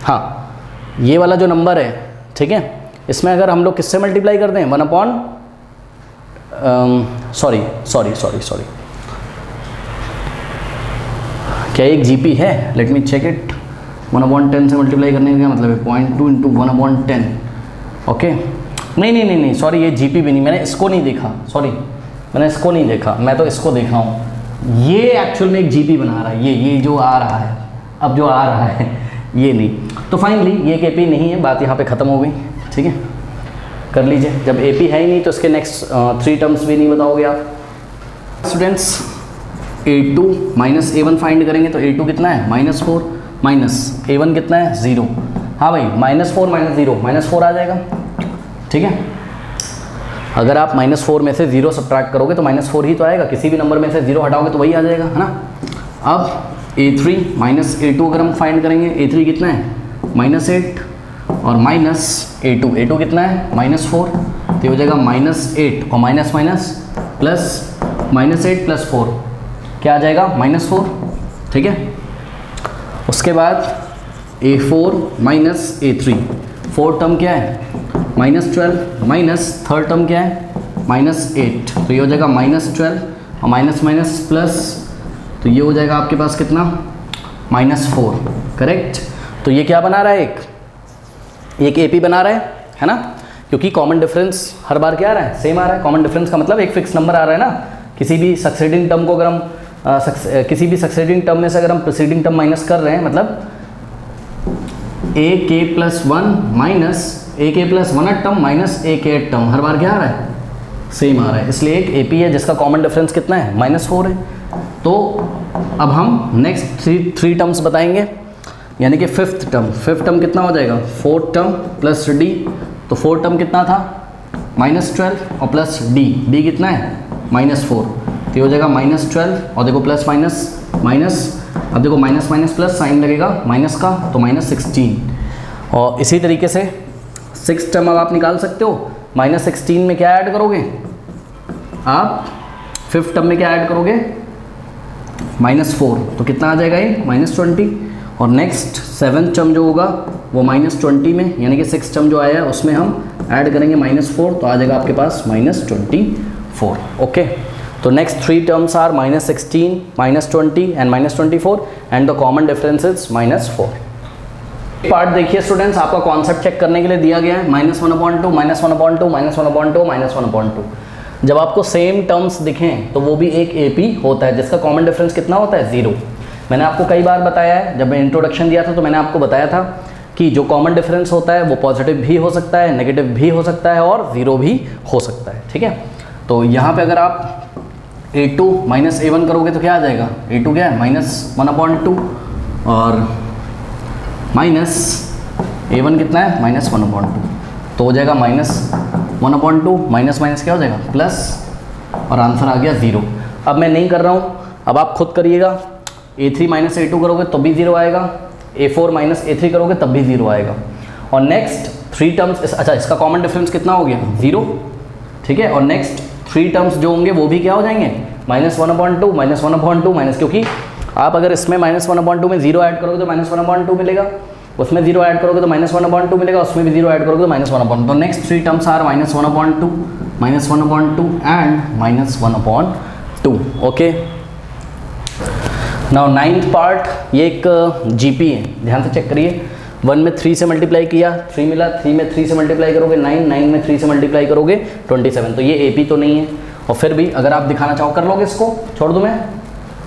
हाँ ये वाला जो नंबर है, ठीक है, इसमें अगर हम लोग किससे मल्टीप्लाई कर दें 1/सॉरी क्या एक GP है, लेट मी चेक इट। 1/10 से मल्टीप्लाई करने का क्या मतलब है 0.2 × 1/10, ओके, नहीं सॉरी, ये GP भी नहीं, मैंने इसको नहीं देखा, सॉरी मैंने इसको नहीं देखा, मैं तो इसको देख रहा हूँ, ये एक्चुअल में एक GP बना रहा है, ये जो आ रहा है, अब जो आ रहा है ये नहीं, तो फाइनली ये एक AP नहीं है, बात यहाँ पे ख़त्म हो गई, ठीक है, कर लीजिए। जब AP है ही नहीं तो इसके नेक्स्ट 3 टर्म्स भी नहीं बताओगे आप। स्टूडेंट्स a2 - a1 फाइंड करेंगे तो a2 कितना है -4 माइनस a1 कितना है 0, हाँ भाई -4 - 0 -4 आ जाएगा, ठीक है। अगर आप -4 में से 0 सब्ट्रैक्ट करोगे तो -4 ही तो आएगा, किसी भी नंबर में से 0 हटाओगे तो वही आ जाएगा, है ना। अब A3 माइनस A2 अगर हम फाइंड करेंगे, A3 कितना है -8 और माइनस A2 कितना है -4, तो ये हो जाएगा -8 और माइनस माइनस प्लस -8 + 4 क्या आ जाएगा -4, ठीक है। उसके बाद A4 माइनस A3, 4 टर्म क्या है -12 माइनस थर्ड टर्म क्या है -8, तो ये हो जाएगा -12 और माइनस माइनस प्लस, तो ये हो जाएगा आपके पास कितना -4, करेक्ट। तो ये क्या बना रहा है, एक AP बना रहा है ना, क्योंकि कॉमन डिफरेंस हर बार क्या आ रहा है, सेम आ रहा है। कॉमन डिफरेंस का मतलब एक फिक्स नंबर आ रहा है ना, किसी भी सक्सेडिंग टर्म को अगर हम किसी भी सक्सेडिंग टर्म में से अगर हम प्रीसीडिंग टर्म माइनस कर रहे हैं, मतलब AK+1 minus AK+1 term minus AK term, हर बार क्या आ रहा है, सेम आ रहा है, इसलिए एक AP है जिसका कॉमन डिफरेंस कितना है -4 है। तो अब हम नेक्स्ट थ्री टर्म्स बताएंगे, यानी कि फिफ्थ टर्म कितना हो जाएगा, 4th टर्म प्लस D, तो 4th टर्म कितना था -12 और प्लस D कितना है -4, तो ये हो जाएगा -12 और देखो प्लस माइनस, अब देखो माइनस माइनस प्लस साइन लगेगा माइनस का, तो -16। और इसी तरीके से 6th टर्म अब आप निकाल सकते हो, -16 में क्या ऐड करोगे आप, 5th टर्म में क्या ऐड करोगे -4, तो कितना आ जाएगा ये -20। और नेक्स्ट 7th टर्म जो होगा वो -20 में, यानी कि 6th टर्म जो आया है उसमें हम ऐड करेंगे -4, तो आ जाएगा आपके पास -24, ओके। तो next 3 terms are -16, -20 and -24 and the common difference is -4। Part देखिए स्टूडेंट्स, आपका कॉन्सेप्ट चेक करने के लिए दिया गया है -1/2, -1/2, -1/2, -1/2। जब आपको सेम टर्म्स दिखें तो वो भी एक AP होता है जिसका कॉमन डिफरेंस कितना होता है, 0। मैंने आपको कई बार बताया है, जब मैं इंट्रोडक्शन दिया था तो मैंने आपको बताया था कि जो कॉमन डिफरेंस होता है वो पॉजिटिव भी हो सकता है, नेगेटिव भी हो सकता है और 0 भी हो सकता है, ठीक है। तो यहाँ पे अगर आप A2 माइनस A1 करोगे तो क्या आ जाएगा, A2 क्या है -1/2 और माइनस A1 कितना है -1/2, तो हो जाएगा -1/2, माइनस माइनस क्या हो जाएगा प्लस, और आंसर आ गया 0। अब मैं नहीं कर रहा हूँ, अब आप खुद करिएगा, A3 माइनस A2 करोगे तब भी 0 आएगा, A4 माइनस A3 करोगे तब भी 0 आएगा। और नेक्स्ट 3 टर्म्स, अच्छा इसका कॉमन डिफरेंस कितना हो गया 0, ठीक है। और नेक्स्ट 3 टर्म्स जो होंगे वो भी क्या हो जाएंगे -1/2, -1/2 माइनस, क्योंकि आप अगर इसमें -1/2 में 0 ऐड करोगे तो -1/2 मिलेगा, उसमें 0 ऐड करोगे तो -1/2 मिलेगा, उसमें भी 0 ऐड करोगे तो -1/2। तो next 3 terms are -1/2, -1/2 and -1/2, okay. Now 9th part, ये एक GP है, ध्यान से चेक करिए। 1 में 3 से मल्टीप्लाई किया 3 मिला, 3 में 3 से मल्टीप्लाई करोगे 9, 9 में 3 से मल्टीप्लाई करोगे 27, तो ये AP तो नहीं है। और फिर भी अगर आप दिखाना चाहो कर लोगे, इसको छोड़ दूँ मैं,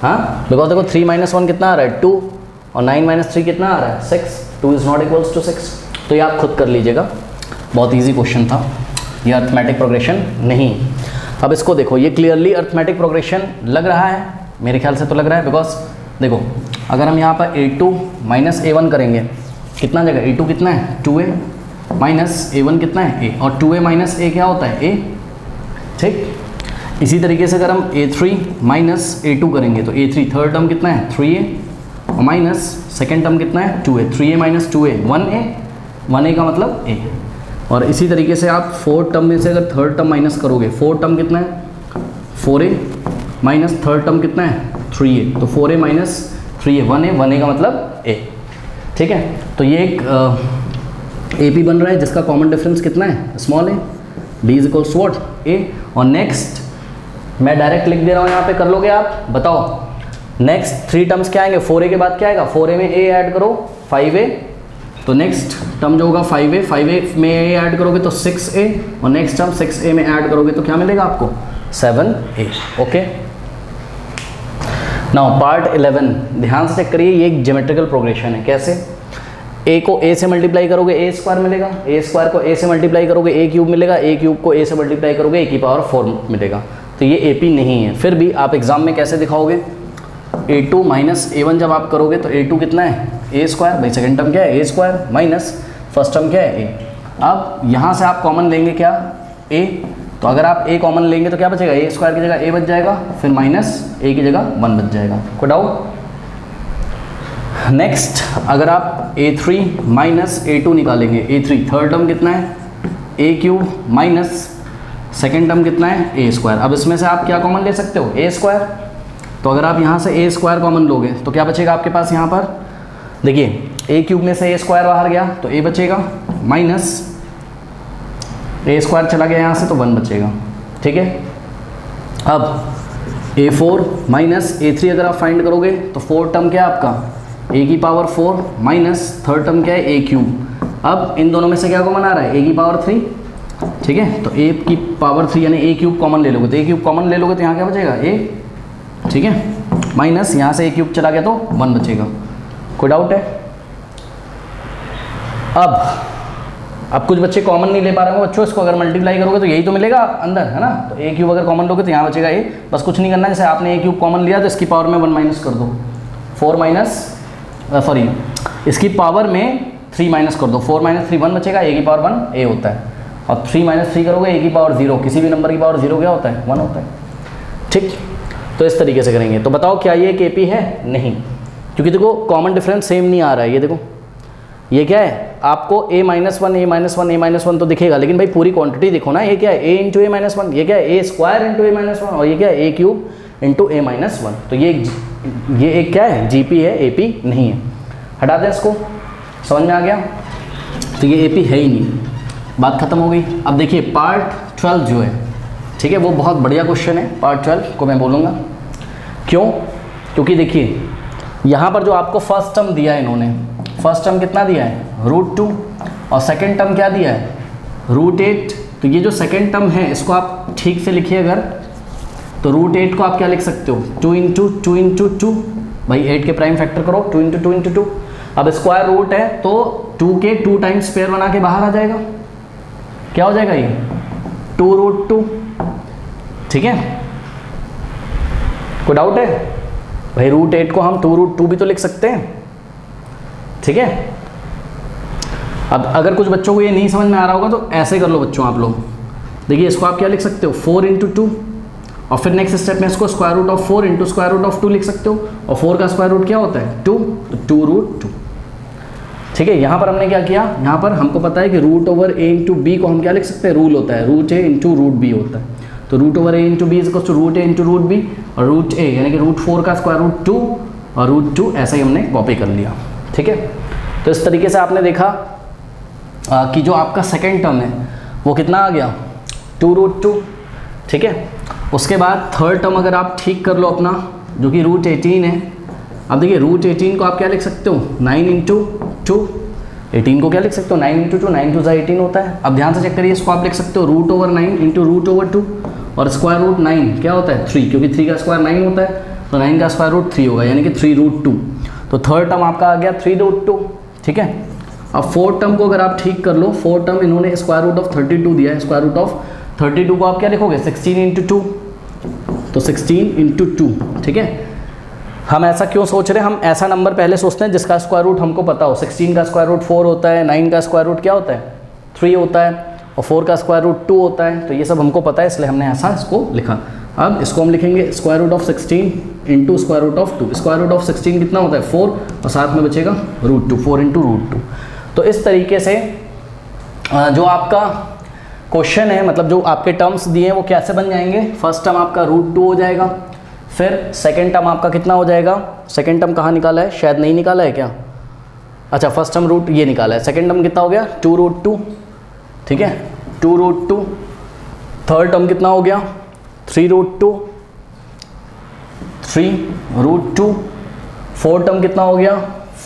हाँ, बिकॉज देखो 3 - 1 कितना आ रहा है 2 और 9 - 3 कितना आ रहा है 6, 2 इज़ नॉट इक्वल्स टू 6, तो ये आप खुद कर लीजिएगा, बहुत ईजी क्वेश्चन था, ये अर्थमेटिक प्रोग्रेशन नहीं। अब इसको देखो, ये क्लियरली अर्थमेटिक प्रोग्रेशन लग रहा है, मेरे ख्याल से तो लग रहा है, बिकॉज देखो अगर हम यहाँ पर A2 माइनस A1 करेंगे कितना जगह, A2 कितना है 2A माइनस A1 कितना है A, और 2A माइनस A क्या होता है A, ठीक। इसी तरीके से अगर हम A3 माइनस A2 करेंगे तो A3 थर्ड टर्म कितना है 3A और माइनस सेकेंड टर्म कितना है 2A, 3A minus 2A 1A का मतलब A। और इसी तरीके से आप फोर्थ टर्म में से अगर थर्ड टर्म माइनस करोगे, फोर्थ टर्म कितना है 4A माइनस थर्ड टर्म कितना है 3A, तो 4A माइनस 3A 1A का मतलब A, ठीक है। तो ये एक AP बन रहा है जिसका कॉमन डिफरेंस कितना है small a, D is equals to what A। और नेक्स्ट मैं डायरेक्ट लिख दे रहा हूँ, यहाँ पे कर लोगे आप, बताओ नेक्स्ट 3 टर्म्स क्या आएंगे, 4A के बाद क्या आएगा, 4A में A ऐड करो 5A, तो नेक्स्ट टर्म जो होगा 5A में A ऐड करोगे तो 6A, और नेक्स्ट टर्म 6A में ऐड करोगे तो क्या मिलेगा आपको 7A, ओके। नाउ पार्ट 11, ध्यान से चेक करिए, ये एक ज्योमेट्रिकल प्रोग्रेशन है। कैसे, A को A से मल्टीप्लाई करोगे A स्क्वायर मिलेगा, A स्क्वायर को A से मल्टीप्लाई करोगे A क्यूब मिलेगा, A क्यूब को A से मल्टीप्लाई करोगे A की पावर 4 मिलेगा, तो ये AP नहीं है। फिर भी आप एग्जाम में कैसे दिखाओगे, A2 माइनस A1 जब आप करोगे तो A2 कितना है A स्क्वायर, भाई सेकेंड टर्म क्या है A square minus first term क्या है A। अब यहाँ से आप कॉमन लेंगे क्या A, तो अगर आप a कॉमन लेंगे तो क्या बचेगा, a स्क्वायर की जगह a बच जाएगा, फिर माइनस a की जगह 1 बच जाएगा। कोई डाउट? नेक्स्ट अगर आप a3 माइनस a2 निकालेंगे, a3 थर्ड टर्म कितना है a cube minus second term कितना है a स्क्वायर। अब इसमें से आप क्या कॉमन ले सकते हो, a स्क्वायर। तो अगर आप यहाँ से a स्क्वायर कॉमन लोगे तो क्या बचेगा आपके पास, यहाँ पर देखिए a क्यूब में से a स्क्वायर बाहर गया तो a बचेगा, माइनस a स्क्वायर चला गया यहाँ से तो 1 बचेगा। ठीक है, अब a4 माइनस a3 अगर आप फाइंड करोगे तो फोर्थ टर्म क्या है आपका a की पावर 4 माइनस थर्ड टर्म क्या है a क्यूब। अब इन दोनों में से क्या कॉमन आ रहा है, a की पावर 3। ठीक है, तो a की पावर 3 यानी a क्यूब कॉमन ले लोगे तो a क्यूब कॉमन ले लोगे तो यहाँ क्या बचेगा a। ठीक है, माइनस यहाँ से a क्यूब चला गया तो 1 बचेगा। कोई डाउट है? अब कुछ बच्चे कॉमन नहीं ले पा रहे हो बच्चों, इसको अगर मल्टीप्लाई करोगे तो यही तो मिलेगा अंदर, है ना। तो a क्यूब अगर कॉमन लोगे तो यहाँ बचेगा a। बस कुछ नहीं करना, जैसे आपने a क्यूब कॉमन लिया तो इसकी पावर में 1 माइनस कर दो, 4 माइनस सॉरी इसकी पावर में 3 माइनस कर दो, 4 माइनस 3 1 बचेगा, a की पावर 1 a होता है। और 3 माइनस 3 करोगे a की पावर 0, किसी भी नंबर की पावर 0 क्या होता है 1 होता है। ठीक, तो इस तरीके से करेंगे। तो बताओ क्या ये एक AP है? नहीं, क्योंकि देखो कॉमन डिफरेंस सेम नहीं आ रहा है। ये देखो ये क्या है, आपको a minus 1 a minus 1 a minus 1 तो दिखेगा, लेकिन भाई पूरी क्वांटिटी देखो ना, ये क्या है a इंटू a माइनस 1, ये क्या है a square into a minus 1, और ये क्या है a cube into a minus 1। तो ये एक क्या है GP है, AP नहीं है। हटा दें इसको, समझ में आ गया? तो ये AP है ही नहीं, बात खत्म हो गई। अब देखिए पार्ट 12 जो है, ठीक है, वो बहुत बढ़िया क्वेश्चन है। पार्ट 12 को मैं बोलूँगा क्यों, क्योंकि देखिए यहाँ पर जो आपको फर्स्ट टर्म दिया है इन्होंने, फर्स्ट टर्म कितना दिया है √2 और सेकंड टर्म क्या दिया है √8। तो ये जो सेकंड टर्म है इसको आप ठीक से लिखिए अगर, तो √8 को आप क्या लिख सकते हो 2 इंटू 2 इंटू 2, भाई 8 के प्राइम फैक्टर करो 2 इंटू 2 इंटू 2। अब स्क्वायर रूट है तो 2 के 2 टाइम्स पेयर बना के बाहर आ जाएगा, क्या हो जाएगा ये 2√2। ठीक है, कोई डाउट है? भाई √8 को हम 2√2 भी तो लिख सकते हैं। ठीक है, अब अगर कुछ बच्चों को ये नहीं समझ में आ रहा होगा तो ऐसे कर लो बच्चों आप लोग। देखिए इसको आप क्या लिख सकते हो 4 इंटू 2, और फिर नेक्स्ट स्टेप में इसको square root of 4 into square root of 2 लिख सकते हो, और 4 का स्क्वायर रूट क्या होता है 2, तो 2√2। ठीक है, यहाँ पर हमने क्या किया, यहाँ पर हमको पता है कि √a इंटू बी को हम क्या लिख सकते हैं, रूल होता है √a इंटू √b होता है। तो √a into B is to √a into √b, और √a यानी कि √4 का स्क्वायर रूट 2 और √2 ऐसा ही हमने कॉपी कर लिया। ठीक है, तो इस तरीके से आपने देखा कि जो आपका सेकेंड टर्म है वो कितना आ गया 2√2। ठीक है, उसके बाद थर्ड टर्म अगर आप ठीक कर लो अपना, जो कि √18 है। अब देखिए √18 को आप क्या लिख सकते हो 9 इंटू 2, 18 को क्या लिख सकते हो 9 इंटू 2, 9 2 18 होता है। अब ध्यान से चेक करिए, इसको आप लिख सकते हो √9 इंटू √2, और स्क्वायर रूट 9 क्या होता है 3, क्योंकि 3 का स्क्वायर 9 होता है, तो 9 का स्क्वायर रूट 3 होगा, यानी कि 3√2। तो थर्ड टर्म आपका आ गया 3√2। ठीक है, अब फोर्थ टर्म को अगर आप ठीक कर लो, फोर्थ टर्म इन्होंने स्क्वायर रूट ऑफ 32 दिया है, स्क्वायर रूट ऑफ 32 को आप क्या लिखोगे 16 इंटू 2, तो 16 इंटू 2। ठीक है, हम ऐसा क्यों सोच रहे हैं, हम ऐसा नंबर पहले सोचते हैं जिसका स्क्वायर रूट हमको पता हो। 16 का स्क्वायर रूट 4 होता है, 9 का स्क्वायर रूट क्या होता है 3 होता है, और 4 का स्क्वायर रूट 2 होता है। तो ये सब हमको पता है, इसलिए हमने ऐसा इसको लिखा। अब इसको हम लिखेंगे square root of 16 into square root of 2। Square root of 16 कितना होता है 4, और साथ में बचेगा √2, 4 इंटू √2। तो इस तरीके से जो आपका क्वेश्चन है, मतलब जो आपके टर्म्स दिए हैं वो कैसे बन जाएंगे। फर्स्ट टर्म आपका √2 हो जाएगा, फिर सेकेंड टर्म आपका कितना हो जाएगा, सेकेंड टर्म कहाँ निकाला है, शायद नहीं निकाला है क्या, अच्छा फर्स्ट टर्म रूट ये निकाला है, सेकेंड टर्म कितना हो गया 2√2। ठीक है, 2√2। थर्ड टर्म कितना हो गया 3√2, 3√2। फोर्थ टर्म कितना हो गया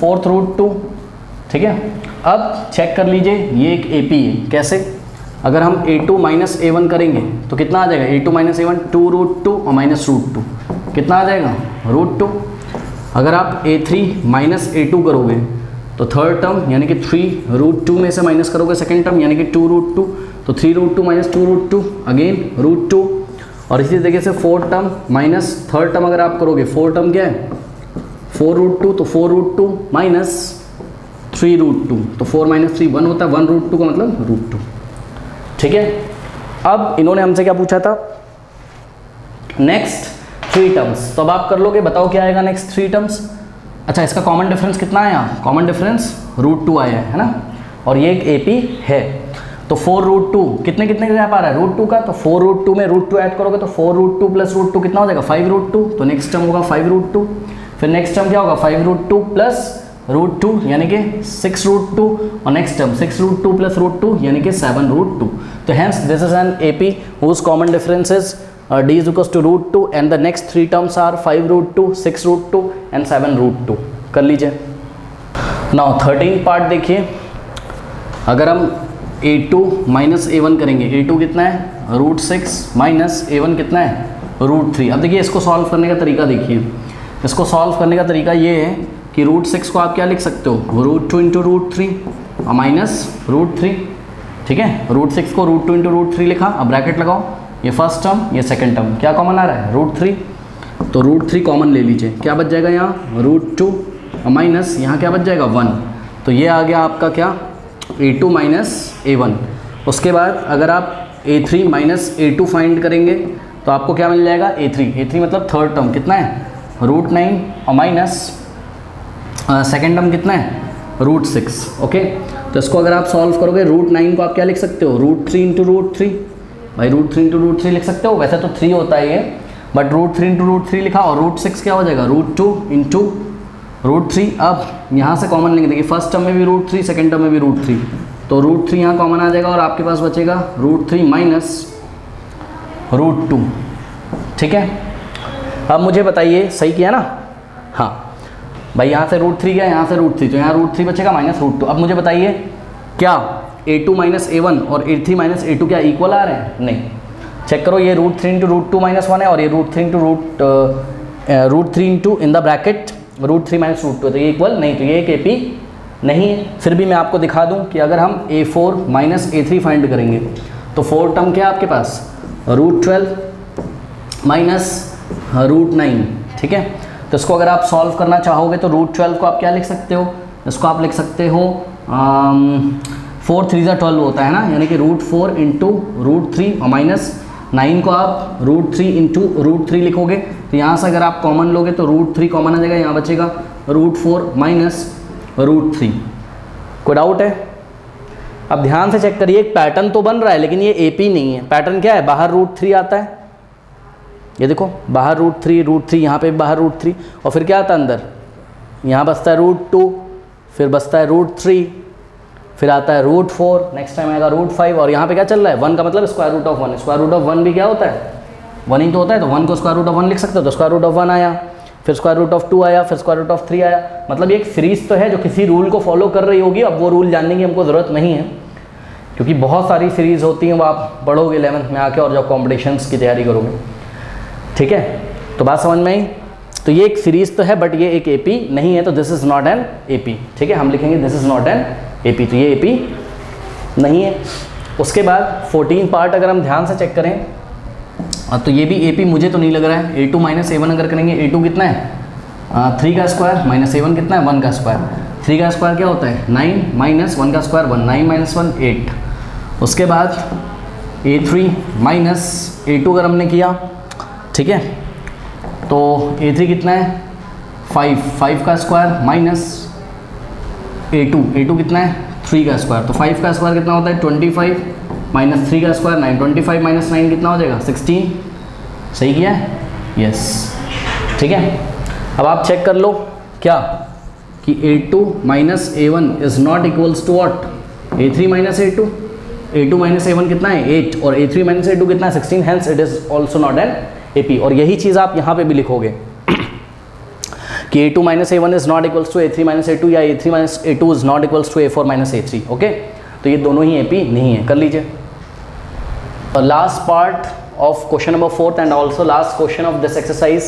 4√2। ठीक है, अब चेक कर लीजिए ये एक AP है, कैसे, अगर हम a2 माइनस a1 करेंगे तो कितना आ जाएगा a2 माइनस a1 2√2 और माइनस √2 कितना आ जाएगा √2। अगर आप a3 माइनस a2 करोगे तो थर्ड टर्म यानी कि 3√2 में से माइनस करोगे सेकेंड टर्म यानी कि 2√2, तो 3√2 माइनस 2√2 अगेन √2। और इसी तरीके से fourth term minus third term अगर आप करोगे, फोर्थ टर्म क्या है 4√2, तो 4√2 माइनस 3√2, तो 4 माइनस 3 1 होता है, 1√2 का मतलब √2। ठीक है, अब इन्होंने हमसे क्या पूछा था, नेक्स्ट 3 टर्म्स। तो अब आप कर लोगे, बताओ क्या आएगा नेक्स्ट 3 टर्म्स। अच्छा, इसका कॉमन डिफरेंस कितना आया, कॉमन डिफरेंस √2 आया है ना, और ये एक AP है। तो 4√2 कितने कितने का गैप आ रहा है, √2 का, तो 4√2 में √2 ऐड करोगे तो 4√2 प्लस √2 कितना हो जाएगा, 5√2। तो नेक्स्ट टर्म होगा 5√2, फिर नेक्स्ट टर्म क्या होगा 5√2 प्लस √2 यानी कि 6√2, और नेक्स्ट टर्म 6√2 प्लस √2 यानी कि 7√2। तो hence this is an AP whose common difference is d is equals to √2 and the next 3 terms are 5√2, 6√2 and 7√2। कर लीजिए। नाउ 13 पार्ट देखिए, अगर हम A2 माइनस A1 करेंगे, A2 कितना है √6 माइनस A1 कितना है √3। अब देखिए इसको सॉल्व करने का तरीका देखिए, इसको सॉल्व करने का तरीका ये है कि √6 को आप क्या लिख सकते हो, √2 इंटू √3 माइनस √3, ठीक है। √6 को √2 इंटू √3 लिखा, अब ब्रैकेट लगाओ, ये फर्स्ट टर्म ये सेकंड टर्म, क्या कॉमन आ रहा है √3, तो √3 कॉमन ले लीजिए, क्या बच जाएगा यहाँ √2 माइनस यहाँ क्या बच जाएगा 1। तो ये आ गया आपका क्या A2 माइनस A1। उसके बाद अगर आप A3 माइनस A2 फाइंड करेंगे तो आपको क्या मिल जाएगा A3 मतलब थर्ड टर्म कितना है √9 और माइनस सेकेंड टर्म कितना है √6। ओके, तो इसको अगर आप सॉल्व करोगे √9 को आप क्या लिख सकते हो, √3 इंटू √3, भाई √3 इंटू √3 लिख सकते हो, वैसे तो 3 होता है ये, बट √3 इंटू √3 लिखा, और √6 क्या हो जाएगा √2 इंटू √3। अब यहाँ से कॉमन लेंगे, देखिए फर्स्ट टर्म में भी √3 सेकेंड टर्म में भी √3, तो √3 यहाँ कॉमन आ जाएगा और आपके पास बचेगा √3 माइनस √2। ठीक है, अब मुझे बताइए सही किया ना, हाँ भाई यहाँ से √3 गया, यहाँ से √3, तो यहाँ √3 बचेगा माइनस √2। अब मुझे बताइए क्या A2 माइनस A1 और A3 माइनस A2 क्या इक्वल आ रहे हैं, नहीं। चेक करो, ये √3 इंटू √2 माइनस 1 है और ये √3 into in the bracket √3 minus √2, तो ये इक्वल नहीं, तो ये एक AP नहीं है। फिर भी मैं आपको दिखा दूं कि अगर हम A4 माइनस A3 फाइंड करेंगे तो 4 टर्म क्या है आपके पास √12 माइनस √9, ठीक है। तो इसको अगर आप सॉल्व करना चाहोगे तो √12 को आप क्या लिख सकते हो, इसको आप लिख सकते हो 4 3 12 होता है ना, यानी कि √4 इंटू √3 और माइनस 9 को आप √3 इंटू √3 लिखोगे, तो यहाँ से अगर आप कॉमन लोगे तो √3 कॉमन आ जाएगा, यहाँ बचेगा √4 माइनस √3। कोई डाउट है? अब ध्यान से चेक करिए, एक पैटर्न तो बन रहा है लेकिन ये AP नहीं है। पैटर्न क्या है, बाहर √3 आता है, ये देखो बाहर √3 यहाँ पे बाहर √3, और फिर क्या आता है अंदर, यहाँ बचता है √2, फिर बचता है √3, फिर आता है √4, नेक्स्ट टाइम आएगा √5, और यहाँ पे क्या चल रहा है 1 का मतलब square root of 1। Square root of 1 भी क्या होता है 1 ही तो होता है, तो 1 को स्क्वायर रूट ऑफ 1 लिख सकते हो, तो स्क्वायर रूट ऑफ 1 आया, फिर स्क्वायर रूट ऑफ 2 आया, फिर स्क्वायर रूट ऑफ 3 आया। मतलब ये एक सीरीज तो है जो किसी रूल को फॉलो कर रही होगी। अब वो रूल जानने की हमको ज़रूरत नहीं है क्योंकि बहुत सारी सीरीज़ होती हैं, वो आप पढ़ोगे 11th में आके और जब कॉम्पिटिशन्स की तैयारी करोगे। ठीक है, तो बात समझ में आई। तो ये एक सीरीज़ तो है बट ये एक AP नहीं है, तो this is not an AP। ठीक है, हम लिखेंगे this is not an AP, तो ये AP नहीं है। उसके बाद 14 पार्ट अगर हम ध्यान से चेक करें तो ये भी AP मुझे तो नहीं लग रहा है। A2 माइनस A1 अगर करेंगे, A2 कितना है 3 का स्क्वायर माइनस A1 कितना है 1 का स्क्वायर। 3 का स्क्वायर क्या होता है 9 माइनस 1 का स्क्वायर 1, 9 माइनस 1 8। उसके बाद A3 माइनस A2 अगर हमने किया, ठीक है, तो A3 कितना है 5 का स्क्वायर माइनस A2 कितना है 3 का स्क्वायर, तो 5 का स्क्वायर कितना होता है 25 माइनस 3 का स्क्वायर 9, 25 माइनस 9 कितना हो जाएगा 16। सही किया है, यस। ठीक है, अब आप चेक कर लो क्या कि A2 minus A1 is not equals to what A3 minus A2। A2 minus A1 कितना है 8 और A3 माइनस A2 कितना है 16, hence it is also not an AP। और यही चीज़ आप यहाँ पे भी लिखोगे कि A2 minus A1 is not equals to A3 minus A2 या A3 minus A2 is not equals to A4 minus A3। Okay, तो ये दोनों ही AP नहीं है। कर लीजिए। Last part of question number 4 and also last question of this exercise.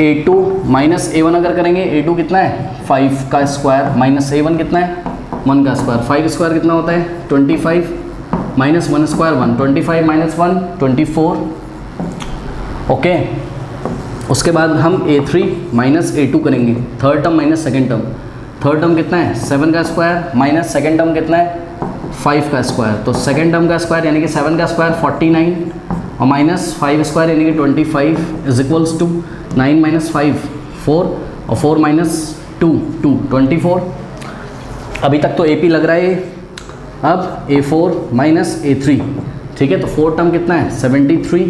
A2 minus A1 अगर करेंगे, A2 कितना है 5 का स्क्वायर माइनस A1 कितना है 1 का स्क्वायर। 5 स्क्वायर कितना होता है 25 माइनस 1 स्क्वायर 1, 25 माइनस 1 24। ओके, उसके बाद हम A3 माइनस A2 करेंगे, third term minus second term. Third term कितना है 7 का स्क्वायर माइनस सेकेंड टर्म कितना है 5 का स्क्वायर, तो सेकेंड टर्म का स्क्वायर यानी कि 7 का स्क्वायर 49 और माइनस 5 स्क्वायर यानी कि 25 इज इक्वल्स टू 9 माइनस 5 4 और 4 माइनस 2 2 24। अभी तक तो AP लग रहा है। अब A4 माइनस A3, ठीक है, तो फोर्थ टर्म कितना है 73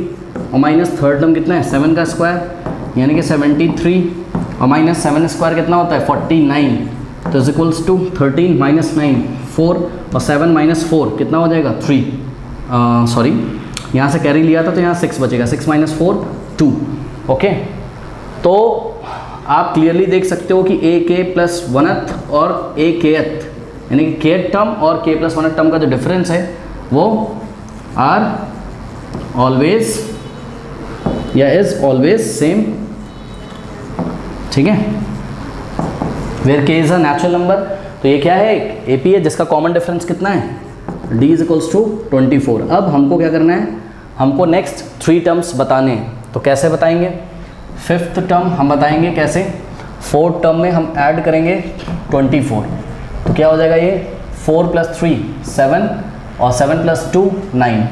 और माइनस थर्ड टर्म कितना है 7 का स्क्वायर यानी कि 73 और माइनस 7 स्क्वायर कितना होता है 49, तो इज इक्वल्स टू 13 माइनस 9 4 और 7 माइनस 4 कितना हो जाएगा 3, सॉरी यहाँ से कैरी लिया था तो यहाँ 6 बचेगा, 6 माइनस 4 2। ओके, तो आप क्लियरली देख सकते हो कि ए के प्लस वनथ और ए केथ यानी कि केथ टर्म और के प्लस वनथ टर्म का जो डिफरेंस है वो आर ऑलवेज या इज ऑलवेज सेम, ठीक है, वेयर के इज अ नेचुरल नंबर। तो ये क्या है, एक एपी है जिसका कॉमन डिफरेंस कितना है डी इज इक्वल्स टू 24। अब हमको क्या करना है, हमको नेक्स्ट 3 टर्म्स बताने हैं। तो कैसे बताएंगे, फिफ्थ टर्म हम बताएंगे कैसे, फोर्थ टर्म में हम ऐड करेंगे 24, तो क्या हो जाएगा ये 4 + 3 7 और 7 + 2 9,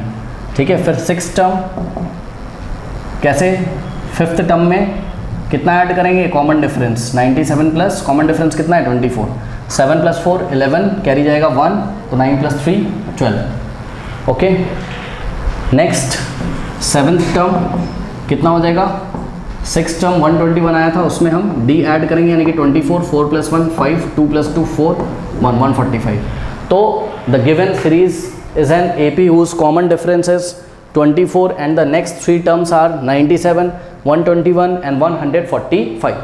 ठीक है। फिर सिक्स टर्म कैसे, फिफ्थ टर्म में कितना ऐड करेंगे, common difference 97 plus common difference कितना है 24, 7 + 4 11 कैरी जाएगा 1, तो 9 + 3 12। ओके, नेक्स्ट सेवन्थ टर्म कितना हो जाएगा, सिक्स टर्म 121 आया था उसमें हम डी ऐड करेंगे यानी कि 24 4 + 1 5 2 + 2 4 1 145। तो the given series is an AP whose common difference is 24 and the next 3 terms are 97, 121 and 145।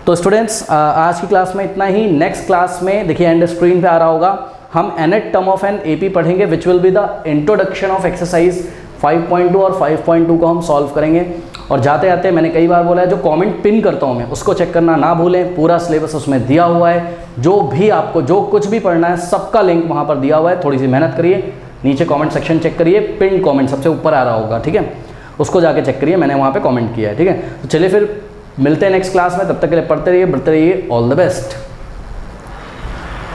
तो स्टूडेंट्स आज की क्लास में इतना ही। नेक्स्ट क्लास में देखिए एंड स्क्रीन पे आ रहा होगा, हम nth term of an AP पढ़ेंगे which will be the introduction of exercise 5.2 और 5.2 को हम सॉल्व करेंगे। और जाते जाते मैंने कई बार बोला है जो कमेंट पिन करता हूँ मैं उसको चेक करना ना भूलें, पूरा सिलेबस उसमें दिया हुआ है, जो भी आपको जो कुछ भी पढ़ना है सबका लिंक वहाँ पर दिया हुआ है। थोड़ी सी मेहनत करिए, नीचे कमेंट सेक्शन चेक करिए, पिन कमेंट सबसे ऊपर आ रहा होगा, ठीक है, उसको जाके चेक करिए, मैंने वहाँ पे कमेंट किया है, ठीक है। तो चलिए फिर मिलते हैं नेक्स्ट क्लास में, तब तक के लिए पढ़ते रहिए, बढ़ते रहिए, ऑल द बेस्ट।